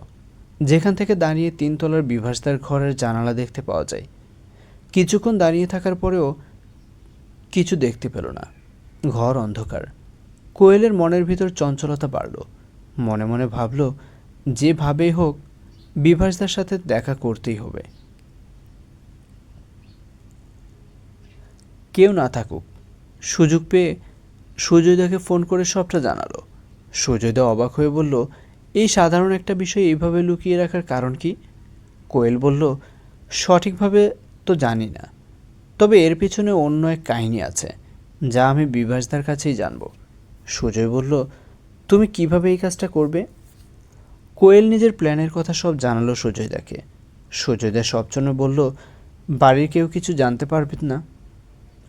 যেখান থেকে দাঁড়িয়ে তিনতলার বিভাসদার ঘরের জানালা দেখতে পাওয়া যায়। কিছুক্ষণ দাঁড়িয়ে থাকার পরেও কিছু দেখতে পেল না। ঘর অন্ধকার। কোয়েলের মনের ভিতর চঞ্চলতা বাড়ল। মনে মনে ভাবল, যেভাবেই হোক বিভাসদার সাথে দেখা করতেই হবে। কেউ না থাকুক, সুযোগ পেয়ে সুজয়দাকে ফোন করে সবটা জানালো। সুজয়দা অবাক হয়ে বলল, এই সাধারণ একটা বিষয় এইভাবে লুকিয়ে রাখার কারণ কি? কোয়েল বলল, সঠিকভাবে তো জানি না, তবে এর পিছনে অন্য এক কাহিনী আছে, যা আমি বিভাসদার কাছেই জানব। সুজয় বলল, তুমি কিভাবে এই কাজটা করবে? কোয়েল নিজের প্ল্যানের কথা সব জানালো সুজয়দাকে। সুজয়দা সব জন্য বলল, বাড়ির কেউ কিছু জানতে পারবে না।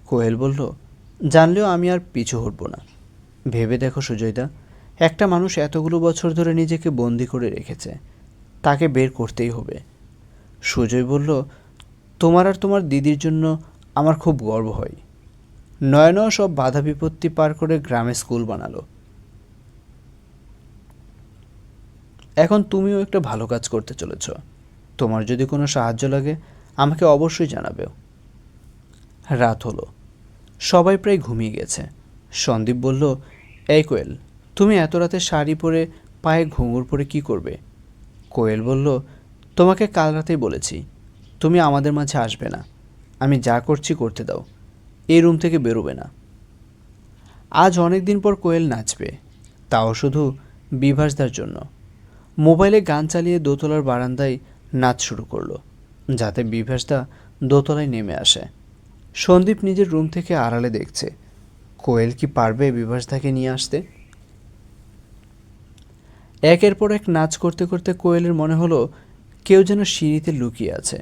কোয়েল বলল, জানলেও আমি আর পিছু হটব না। ভেবে দেখো সুজয়দা, একটা মানুষ এতগুলো বছর ধরে নিজেকে বন্দি করে রেখেছে, তাকে বের করতেই হবে। সুজয় বলল, তোমার আর তোমার দিদির জন্য আমার খুব গর্ব হয়। নয়নাও সব বাধা বিপত্তি পার করে গ্রামে স্কুল বানালো। এখন তুমিও একটা ভালো কাজ করতে চলেছ। তোমার যদি কোনো সাহায্য লাগে আমাকে অবশ্যই জানাবেও। রাত হলো, সবাই প্রায় ঘুমিয়ে গেছে। সন্দীপ বলল, এই কোয়েল, তুমি এত রাতে শাড়ি পরে পায়ে ঘুঙুর পরে কি করবে? কোয়েল বলল, তোমাকে কাল রাতেই বলেছি তুমি আমাদের মাঝে আসবে না। আমি যা করছি করতে দাও, এই রুম থেকে বেরোবে না। আজ অনেক দিন পর কোয়েল নাচবে, তাও শুধু বিভাসদার জন্য। মোবাইলে গান চালিয়ে দোতলার বারান্দায় নাচ শুরু করলো, যাতে বিভাসদা দোতলায় নেমে আসে। সন্দীপ নিজের রুম থেকে আড়ালে দেখছে কোয়েল কি পারবে বিভাসদাকে নিয়ে আসতে। একের পর এক নাচ করতে করতে কোয়েলের মনে হলো কেউ যেন সিঁড়িতে লুকিয়ে আছে।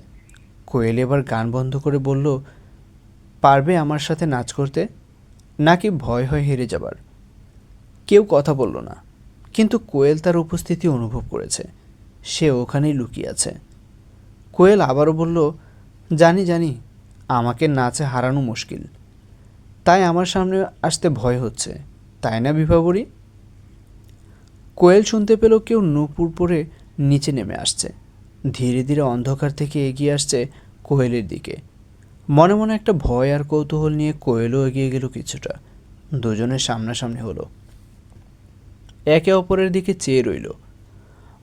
কোয়েল এবার গান বন্ধ করে বলল, পারবে আমার সাথে নাচ করতে, নাকি ভয় হয় হেরে যাবার? কেউ কথা বলল না, কিন্তু কোয়েল তার উপস্থিতি অনুভব করেছে। সে ওখানেই লুকিয়ে আছে। কোয়েল আবারও বলল, জানি জানি আমাকে নাচে হারানো মুশকিল, তাই আমার সামনে আসতে ভয় হচ্ছে, তাই না বিভাবরী? কোয়েল শুনতে পেল কেউ নূপুর পরে নিচে নেমে আসছে। ধীরে ধীরে অন্ধকার থেকে এগিয়ে আসছে কোয়েলের দিকে। মনে মনে একটা ভয় আর কৌতূহল নিয়ে কোয়েলও এগিয়ে গেল কিছুটা। দুজনের সামনাসামনি হলো, একে অপরের দিকে চেয়ে রইল।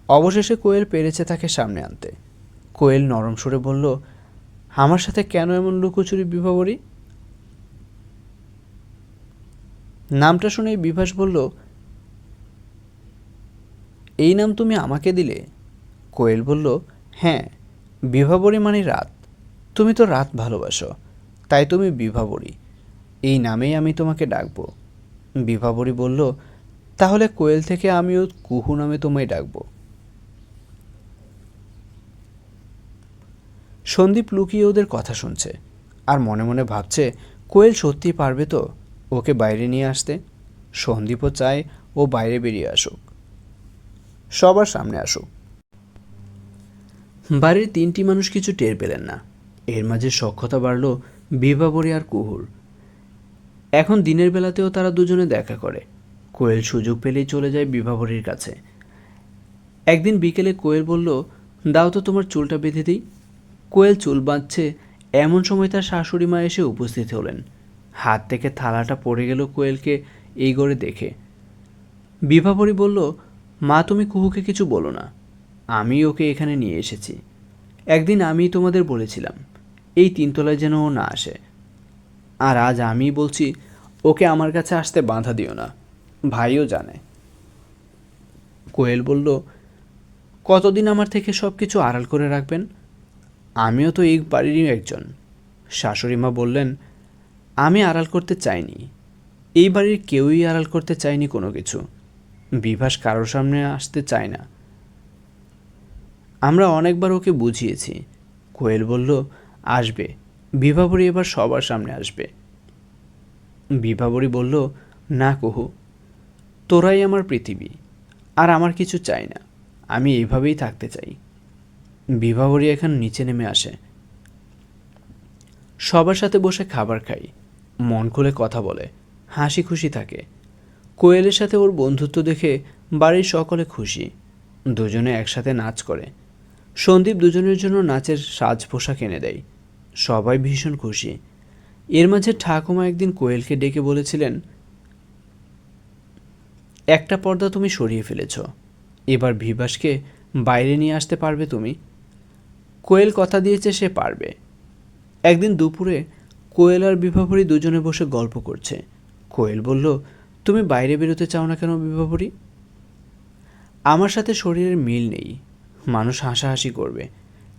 অবশেষে কোয়েল পেরেছে তাকে সামনে আনতে। কোয়েল নরম সুরে বলল, আমার সাথে কেন এমন লুকোচুরি বিভাবরী? নামটা শুনেই বিভাস বলল, এই নাম তুমি আমাকে দিলে? কোয়েল বলল, হ্যাঁ, বিভাবরী মানে রাত। তুমি তো রাত ভালোবাসো, তাই তুমি বিভাবরী, এই নামেই আমি তোমাকে ডাকবো। বিভাবরী বলল, তাহলে কোয়েল থেকে আমিও কুহু নামে তোমায় ডাকবো। সন্দীপ লুকিয়ে ওদের কথা শুনছে আর মনে মনে ভাবছে কোয়েল সত্যি পারবে তো ওকে বাইরে নিয়ে আসতে। সন্দীপও চায় ও বাইরে বেরিয়ে আসুক, সবার সামনে আসুক। বাড়ির তিনটি মানুষ কিছু টের পেলেন না। এর মাঝে সখ্যতা বাড়ল বিভাবরী আর কুহুর। এখন দিনের বেলাতেও তারা দুজনে দেখা করে। কোয়েল সুযোগ পেলেই চলে যায় বিভাবরীর কাছে। একদিন বিকেলে কোয়েল বলল, দাও তো তোমার চুলটা বেঁধে দিই। কোয়েল চুল বাঁধছে, এমন সময় তার শাশুড়ি মা এসে উপস্থিত হলেন। হাত থেকে থালাটা পড়ে গেল কোয়েলকে এই ঘরে দেখে। বিভাবরী বলল, মা তুমি কুহুকে কিছু বলো না, আমি ওকে এখানে নিয়ে এসেছি। একদিন আমি তোমাদের বলেছিলাম এই তিনতলায় যেন ও না আসে, আর আজ আমি বলছি ওকে আমার কাছে আসতে বাধা দিও না, ভাইও জানে। কোয়েল বলল, কতদিন আমার থেকে সব কিছু আড়াল করে রাখবেন? আমিও তো এই বাড়িরই একজন। শাশুড়ি মা বললেন, আমি আড়াল করতে চাইনি, এই বাড়ির কেউই আড়াল করতে চায়নি কোনো কিছু। বিভাস কারোর সামনে আসতে চায় না, আমরা অনেকবার ওকে বুঝিয়েছি। কোয়েল বলল, আসবে, বিভাবরী এবার সবার সামনে আসবে। বিভাবরী বলল, না কুহু, তোরাই আমার পৃথিবী, আর আমার কিছু চাই না, আমি এইভাবেই থাকতে চাই। বিভাবরী এখন নিচে নেমে আসে, সবার সাথে বসে খাবার খাই, মন খুলে কথা বলে, হাসি খুশি থাকে। কোয়েলের সাথে ওর বন্ধুত্ব দেখে বাড়ির সকলে খুশি। দুজনে একসাথে নাচ করে। সন্দীপ দুজনের জন্য নাচের সাজ পোশাক এনে দেয়। সবাই ভীষণ খুশি। এর মাঝে ঠাকুমা একদিন কোয়েলকে ডেকে বলেছিলেন, একটা পর্দা তুমি সরিয়ে ফেলেছ, এবার বিভাসকে বাইরে নিয়ে আসতে পারবে তুমি? কোয়েল কথা দিয়েছে সে পারবে। একদিন দুপুরে কোয়েল আর বিভাবরী দুজনে বসে গল্প করছে। কোয়েল বলল, তুমি বাইরে বেরোতে চাও না কেন বিভাবরী? আমার সাথে শরীরের মিল নেই, মানুষ হাসাহাসি করবে,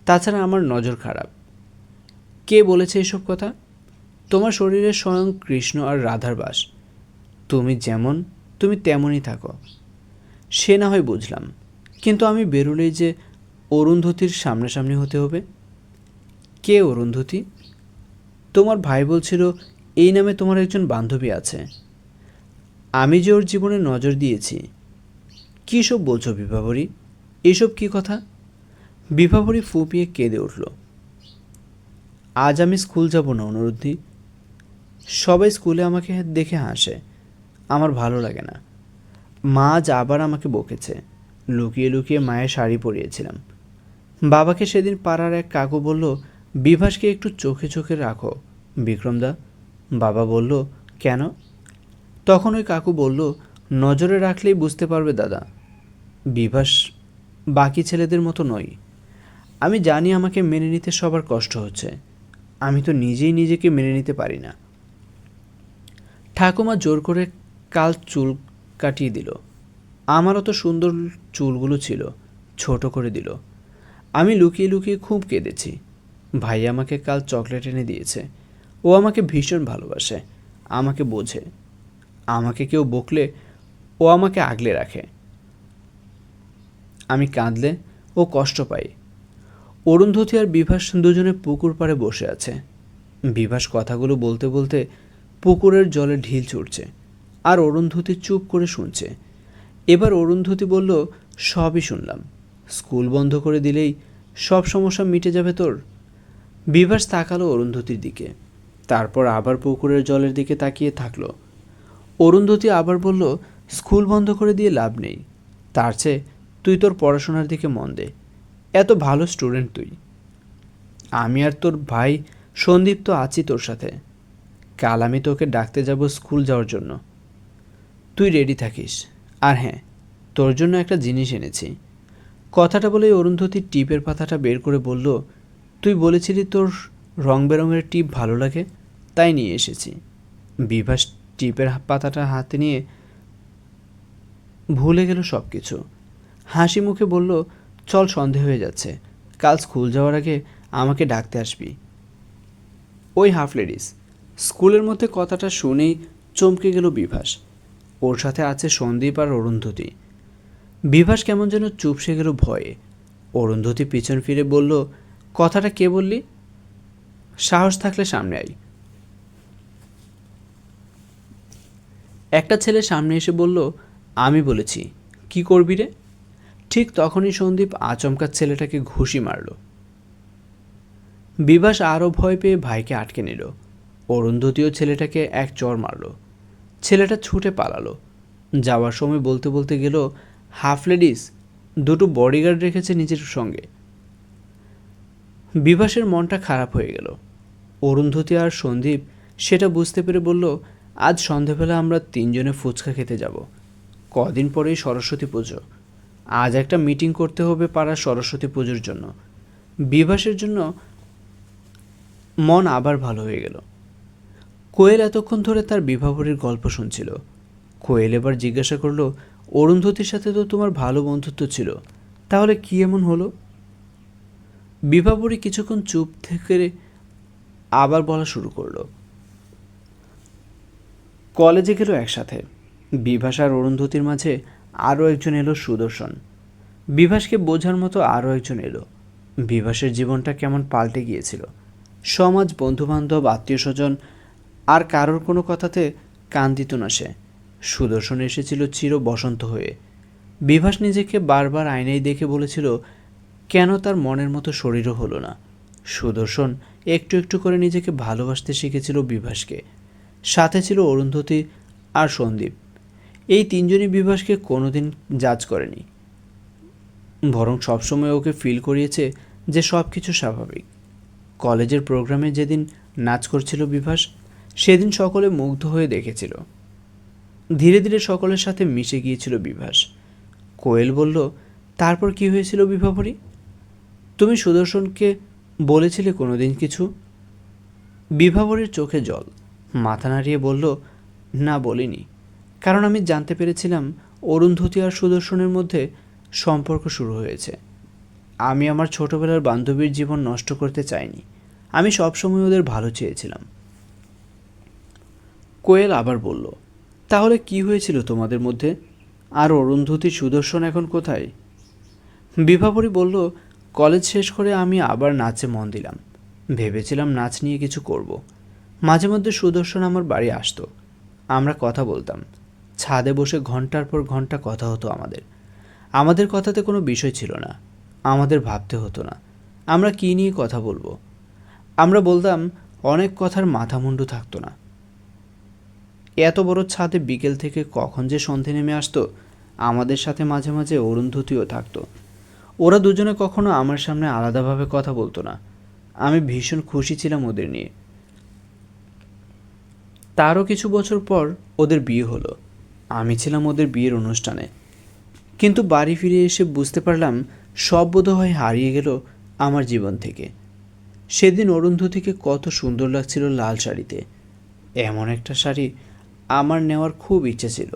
তাছাড়া আমার নজর খারাপ। কে বলেছে এসব কথা? তোমার শরীরে স্বয়ং কৃষ্ণ আর রাধার বাস, তুমি যেমন তুমি তেমনই থাকো। সে না হয় বুঝলাম, কিন্তু আমি বেরোলেই যে অরুন্ধতির সামনাসামনি হতে হবে। কে অরুন্ধতী? তোমার ভাই বলছিল এই নামে তোমার একজন বান্ধবী আছে। আমি যে ওর জীবনে নজর দিয়েছি। কী সব বলছো বিভাবরী, এসব কী কথা? বিভাবরী ফুপিয়ে কেঁদে উঠল। আজ আমি স্কুল যাব না অনুরুদ্ধি, সবাই স্কুলে আমাকে দেখে হাসে, আমার ভালো লাগে না। মা আজ আবার আমাকে বকেছে, লুকিয়ে লুকিয়ে মায়ের শাড়ি পরিয়েছিলাম। বাবাকে সেদিন পাড়ার এক কাকু বলল, বিভাসকে একটু চোখে চোখে রাখো বিক্রমদা। বাবা বলল, কেন? তখন ওই কাকু বলল, নজরে রাখলেই বুঝতে পারবে দাদা, বিভাস বাকি ছেলেদের মতো নয়। আমি জানি আমাকে মেনে নিতে সবার কষ্ট হচ্ছে, আমি তো নিজেই নিজেকে মেনে নিতে পারি না। ঠাকুমা জোর করে কাল চুল কাটিয়ে দিল। আমারও তো সুন্দর চুলগুলো ছিল, ছোট করে দিল। আমি লুকিয়ে লুকিয়ে খুব কেঁদেছি। ভাই আমাকে কাল চকলেট এনে দিয়েছে, ও আমাকে ভীষণ ভালোবাসে, আমাকে বোঝে। আমাকে কেউ বকলে ও আমাকে আগলে রাখে। আমি কাঁদলে ও কষ্ট পাই। অরুন্ধতী আর বিভাস দুজনে পুকুর পাড়ে বসে আছে। বিভাস কথাগুলো বলতে বলতে পুকুরের জলে ঢিল ছুটছে, আর অরুন্ধতী চুপ করে শুনছে। এবার অরুন্ধতী বলল, সবই শুনলাম। স্কুল বন্ধ করে দিলেই সব সমস্যা মিটে যাবে তোর? বিভাস তাকালো অরুন্ধতীর দিকে, তারপর আবার পুকুরের জলের দিকে তাকিয়ে থাকলো। অরুন্ধতী আবার বলল, স্কুল বন্ধ করে দিয়ে লাভ নেই। তার চেয়ে তুই তোর পড়াশোনার দিকে মন দে। এত ভালো স্টুডেন্ট তুই। আমি আর তোর ভাই সন্দীপ তো আছি তোর সাথে। কাল আমি তোকে ডাকতে যাব স্কুল যাওয়ার জন্য। তুই রেডি থাকিস। আর হ্যাঁ, তোর জন্য একটা জিনিস এনেছি। কথাটা বলেই অরুন্ধতী টিপের পাতাটা বের করে বলল, তুই বলেছিলি তোর রং বেরঙের টিপ ভালো লাগে, তাই নিয়ে এসেছি। বিভাস টিপের পাতাটা হাতে নিয়ে ভুলে গেল সব কিছু। হাসি মুখে বলল, চল, সন্ধে হয়ে যাচ্ছে। কাল স্কুল যাওয়ার আগে আমাকে ডাকতে আসবি। ওই হাফ লেডিস। স্কুলের মধ্যে কথাটা শুনেই চমকে গেল বিভাস। ওর সাথে আছে সন্দীপ আর অরুন্ধতী। বিভাস কেমন যেন চুপসে গেল ভয়ে। অরুন্ধতী পিছন ফিরে বলল, কথাটা কে বললি? সাহস থাকলে সামনে আয়। একটা ছেলে সামনে এসে বলল, আমি বলেছি। কি করবি রে? ঠিক তখনই সন্দীপ আচমকা ছেলেটাকে ঘুষি মারল। বিভাস আরও ভয় পেয়ে ভাইকে আটকে নিল। অরুন্ধতীও ছেলেটাকে এক চড় মারল। ছেলেটা ছুটে পালালো। যাওয়ার সময় বলতে বলতে গেল, হাফ লেডিস, দুটো বডিগার্ড রেখেছে নিজের সঙ্গে। বিভাসের মনটা খারাপ হয়ে গেল। অরুন্ধতী আর সন্দীপ সেটা বুঝতে পেরে বলল, আজ সন্ধেবেলা আমরা তিনজনে ফুচকা খেতে যাব। কদিন পরেই সরস্বতী পুজো। আজ একটা মিটিং করতে হবে পাড়ার সরস্বতী পুজোর জন্য। বিভাসের জন্য মন আবার ভালো হয়ে গেল। কোয়েল এতক্ষণ ধরে তার বিভাবরীর গল্প শুনছিল। কোয়েল এবার জিজ্ঞাসা করলো, অরুন্ধতীর সাথে তো তোমার ভালো বন্ধুত্ব ছিল, তাহলে কি এমন হলো? বিভাবরী কিছুক্ষণ চুপ থেকে আবার বলা শুরু করলো, কলেজে গেল একসাথে। বিভাস আর অরুন্ধতীর মাঝে আরও একজন এলো, সুদর্শন। বিভাসকে বোঝার মতো আরও একজন এলো। বিভাসের জীবনটা কেমন পাল্টে গিয়েছিল। সমাজ, বন্ধুবান্ধব, আত্মীয় স্বজন আর কারোর কোনো কথাতে কান দিত না সে। সুদর্শন এসেছিল চির বসন্ত হয়ে। বিভাস নিজেকে বারবার আয়নায় দেখে বলেছিল, কেন তার মনের মতো শরীরও হলো না। সুদর্শন একটু একটু করে নিজেকে ভালোবাসতে শিখেছিল বিভাসকে। সাথে ছিল অরুন্ধতী আর সন্দীপ। এই তিনজনই বিভাসকে কোনোদিন জাজ করেনি, বরং সবসময় ওকে ফিল করিয়েছে যে সব কিছু স্বাভাবিক। কলেজের প্রোগ্রামে যেদিন নাচ করছিল বিভাস, সেদিন সকলে মুগ্ধ হয়ে দেখেছিল। ধীরে ধীরে সকলের সাথে মিশে গিয়েছিল বিভাস। কোয়েল বলল, তারপর কি হয়েছিল বিভাবরী? তুমি সুদর্শনকে বলেছিলে কোনোদিন কিছু? বিভাবরীর চোখে জল, মাথা নাড়িয়ে বলল, না বলিনি। কারণ আমি জানতে পেরেছিলাম অরুন্ধতী আর সুদর্শনের মধ্যে সম্পর্ক শুরু হয়েছে। আমি আমার ছোটবেলার বান্ধবীর জীবন নষ্ট করতে চাইনি। আমি সবসময় ওদের ভালো চেয়েছিলাম। কোয়েল আবার বলল, তাহলে কি হয়েছিল তোমাদের মধ্যে? আর অরুন্ধতী, সুদর্শন এখন কোথায়? বিভাবরী বলল, কলেজ শেষ করে আমি আবার নাচে মন দিলাম। ভেবেছিলাম নাচ নিয়ে কিছু করব। মাঝে মধ্যে সুদর্শন আমার বাড়ি আসতো। আমরা কথা বলতাম। ছাদে বসে ঘন্টার পর ঘন্টা কথা হতো আমাদের। আমাদের কথাতে কোনো বিষয় ছিল না। আমাদের ভাবতে হতো না আমরা কী নিয়ে কথা বলবো। আমরা বলতাম, অনেক কথার মাথা মুন্ডু থাকতো না। এত বড় ছাদে বিকেল থেকে কখন যে সন্ধে নেমে আসতো। আমাদের সাথে মাঝে মাঝে অরুন্ধতীও থাকতো। ওরা দুজনে কখনো আমার সামনে আলাদাভাবে কথা বলতো না। আমি ভীষণ খুশি ছিলাম ওদের নিয়ে। তারও কিছু বছর পর ওদের বিয়ে হলো। আমি ছিলাম ওদের বিয়ের অনুষ্ঠানে। কিন্তু বাড়ি ফিরে এসে বুঝতে পারলাম সব বোধহয় হারিয়ে গেল আমার জীবন থেকে। সেদিন অরুন্ধতীকে কত সুন্দর লাগছিল লাল শাড়িতে। এমন একটা শাড়ি আমার নেওয়ার খুব ইচ্ছে ছিল।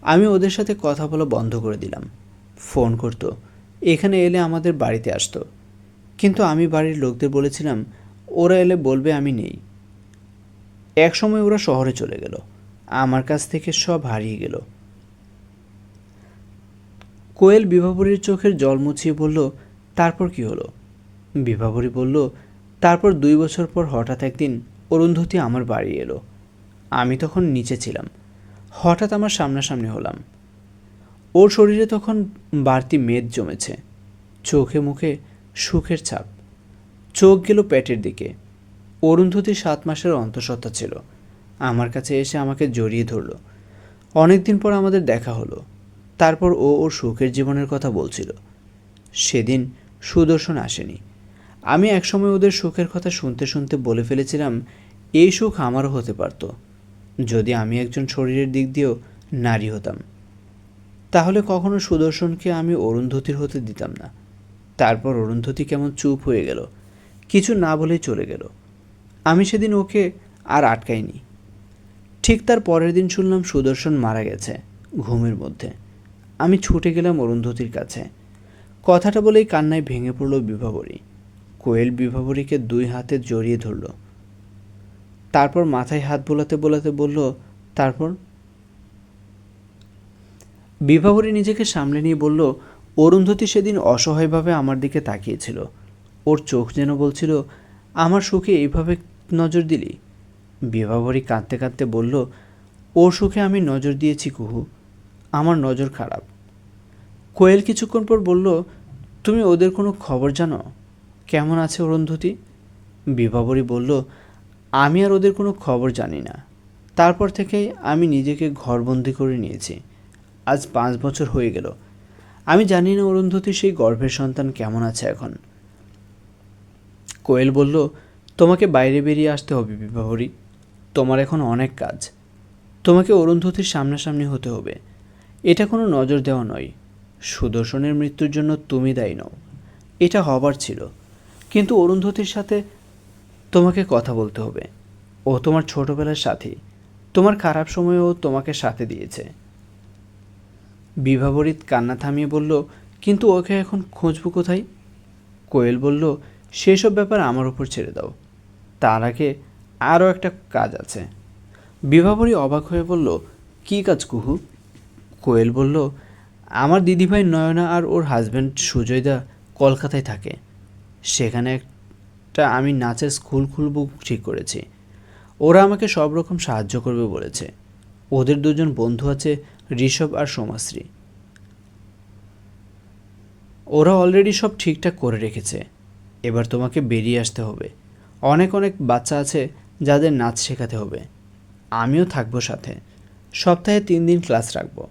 আমি ওদের সাথে কথা বলা বন্ধ করে দিলাম। ফোন করতো, এখানে এলে আমাদের বাড়িতে আসতো। কিন্তু আমি বাড়ির লোকদের বলেছিলাম, ওরা এলে বলবে আমি নেই। একসময় ওরা শহরে চলে গেল, আমার কাছ থেকে সব হারিয়ে গেল। কোয়েল বিভাবরীর চোখের জল মুছিয়ে বলল, তারপর কি হলো? বিভাবরী বলল, তারপর 2 বছর পর হঠাৎ একদিন অরুন্ধতী আমার বাড়ি এলো। আমি তখন নিচে ছিলাম। হঠাৎ আমার সামনাসামনি হলাম। ওর শরীরে তখন বাড়তি মেদ জমেছে, চোখে মুখে সুখের ছাপ। চোখ গেল পেটের দিকে। অরুন্ধতী 7 মাসের অন্তঃসত্ত্বা ছিল। আমার কাছে এসে আমাকে জড়িয়ে ধরল। অনেক দিন পর আমাদের দেখা হলো। তারপর ও ওর সুখের জীবনের কথা বলছিল। সেদিন সুদর্শন আসেনি। আমি একসময় ওদের সুখের কথা শুনতে শুনতে বলে ফেলেছিলাম, এই সুখ আমারও হতে পারত যদি আমি একজন শরীরের দিক দিয়েও নারী হতাম। তাহলে কখনো সুদর্শনকে আমি অরুন্ধতীর হতে দিতাম না। তারপর অরুন্ধতী কেমন চুপ হয়ে গেল, কিছু না বলেই চলে গেল। আমি সেদিন ওকে আর আটকাইনি। ঠিক তার পরের দিন শুনলাম সুদর্শন মারা গেছে ঘুমের মধ্যে। আমি ছুটে গেলাম অরুন্ধতীর কাছে। কথাটা বলেই কান্নায় ভেঙে পড়ল বিভাবরী। কোয়েল বিভাবরীকে 2 হাতে জড়িয়ে ধরল। তারপর মাথায় হাত বোলাতে বোলাতে বলল, তারপর? বিভাবরী নিজেকে সামলে নিয়ে বলল, অরুন্ধতী সেদিন অসহায়ভাবে আমার দিকে তাকিয়েছিল। ওর চোখ যেন বলছিল, আমার সুখে এইভাবে নজর দিলি? বিভাবরী কাঁদতে কাঁদতে বলল, ওর সুখে আমি নজর দিয়েছি কুহু, আমার নজর খারাপ। কোয়েল কিছুক্ষণ পর বলল, তুমি ওদের কোনো খবর জানো? কেমন আছে অরুন্ধতী? বিভাবরী বলল, আমি আর ওদের কোনো খবর জানি না। তারপর থেকেই আমি নিজেকে ঘরবন্দি করে নিয়েছি। আজ 5 বছর হয়ে গেল। আমি জানি না অরুন্ধতী সেই গর্ভের সন্তান কেমন আছে এখন। কোয়েল বলল, তোমাকে বাইরে বেরিয়ে আসতে হবে বিভাবরী। তোমার এখন অনেক কাজ। তোমাকে অরুন্ধতীর সামনাসামনি হতে হবে। এটা কোনো নজর দেওয়া নয়। সুদর্শনের মৃত্যুর জন্য তুমি দায়ী নও, এটা হবার ছিল। কিন্তু অরুন্ধতীর সাথে তোমাকে কথা বলতে হবে। ও তোমার ছোটবেলার সাথী। তোমার খারাপ সময়ে ও তোমাকে সাথে দিয়েছে। বিভাবরী কান্না থামিয়ে বলল, কিন্তু ওকে এখন খুঁজব কোথায়? কোয়েল বলল, সেসব ব্যাপার আমার উপর ছেড়ে দাও। তার আগে আরও একটা কাজ আছে। বিভাবরী অবাক হয়ে বলল, কী কাজ কুহু? কোয়েল বলল, আমার দিদিভাই নয়না আর ওর হাজব্যান্ড সুজয়দা কলকাতায় থাকে। সেখানে একটা আমি নাচের স্কুল খুলব ঠিক করেছি। ওরা আমাকে সব রকম সাহায্য করবে বলেছে। ওদের 2 জন বন্ধু আছে, ঋষভ আর সোমাশ্রী। ওরা অলরেডি সব ঠিকঠাক করে রেখেছে। এবার তোমাকে বেরিয়ে আসতে হবে। অনেক অনেক বাচ্চা আছে যাদের নাচ শেখাতে হবে। আমিও থাকবো সাথে। সপ্তাহে 3 দিন ক্লাস রাখবো।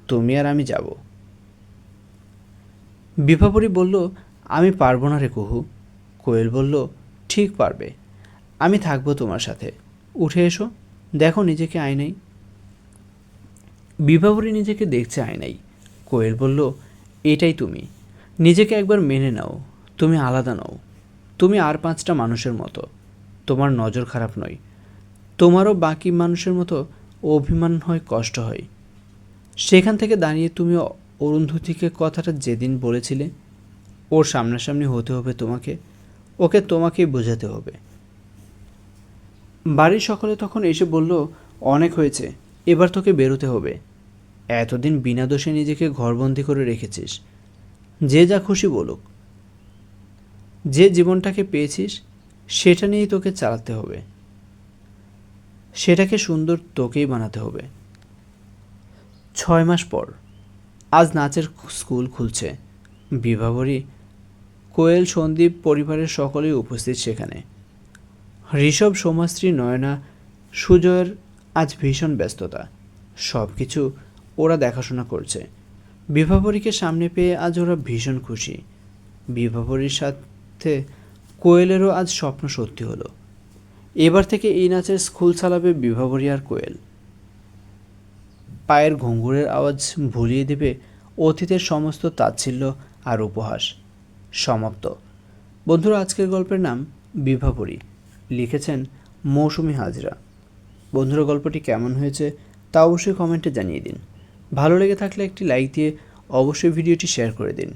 তুমি আর আমি যাব। বিভাবরী বলল, আমি পারবো না রে কুহু। কোয়েল বলল, ঠিক পারবে। আমি থাকবো তোমার সাথে। উঠে এসো, দেখো নিজেকে আয়নায়। বিভাবরী নিজেকে দেখছে আয়নায়। কোয়েল বলল, এটাই তুমি। নিজেকে একবার মেনে নাও। তুমি আলাদা নও। তুমি আর 5টা মানুষের মতো। তোমার নজর খারাপ নয়। তোমারও বাকি মানুষের মতো অভিমান হয়, কষ্ট হয়। সেখান থেকে দাঁড়িয়ে তুমি অরুন্ধতীকে কথাটা যেদিন বলেছিলে, ওর সামনাসামনি হতে হবে তোমাকে। ওকে তোমাকেই বোঝাতে হবে। বাড়ির সকলে তখন এসে বলল, অনেক হয়েছে, এবার তোকে বেরোতে হবে। এতদিন বিনা দোষে নিজেকে ঘরবন্দি করে রেখেছিস। যে যা খুশি বলুক। যে জীবনটাকে পেয়েছিস সেটা নিয়েই তোকে চালাতে হবে। সেটাকে সুন্দর তোকেই বানাতে হবে। 6 মাস পর আজ নাচের স্কুল খুলছে। বিভাবরী, কোয়েল, সন্দীপ পরিবারের সকলেই উপস্থিত সেখানে। ঋষভ, সোমাশ্রী, নয়না, সুজয়ের আজ ভীষণ ব্যস্ততা। সব কিছু ওরা দেখাশোনা করছে। বিভাবরীকে সামনে পেয়ে আজ ওরা ভীষণ খুশি। বিভাবরীর সাথে কোয়েলেরও আজ স্বপ্ন সত্যি হলো। এবার থেকে এই নাচের স্কুল চালাবে বিভাবরী আর কোয়েল। পায়ের ঘুঙুরের আওয়াজ ভুলিয়ে দেবে অতীতের সমস্ত তাচ্ছিল্য আর উপহাস। সমাপ্ত। বন্ধুরা, আজকের গল্পের নাম বিভাবরী। লিখেছেন মৌসুমি হাজরা। বন্ধুরা, গল্পটি কেমন হয়েছে তা অবশ্যই কমেন্টে জানিয়ে দিন। ভালো লেগে থাকলে একটি লাইক দিয়ে অবশ্যই ভিডিওটি শেয়ার করে দিন।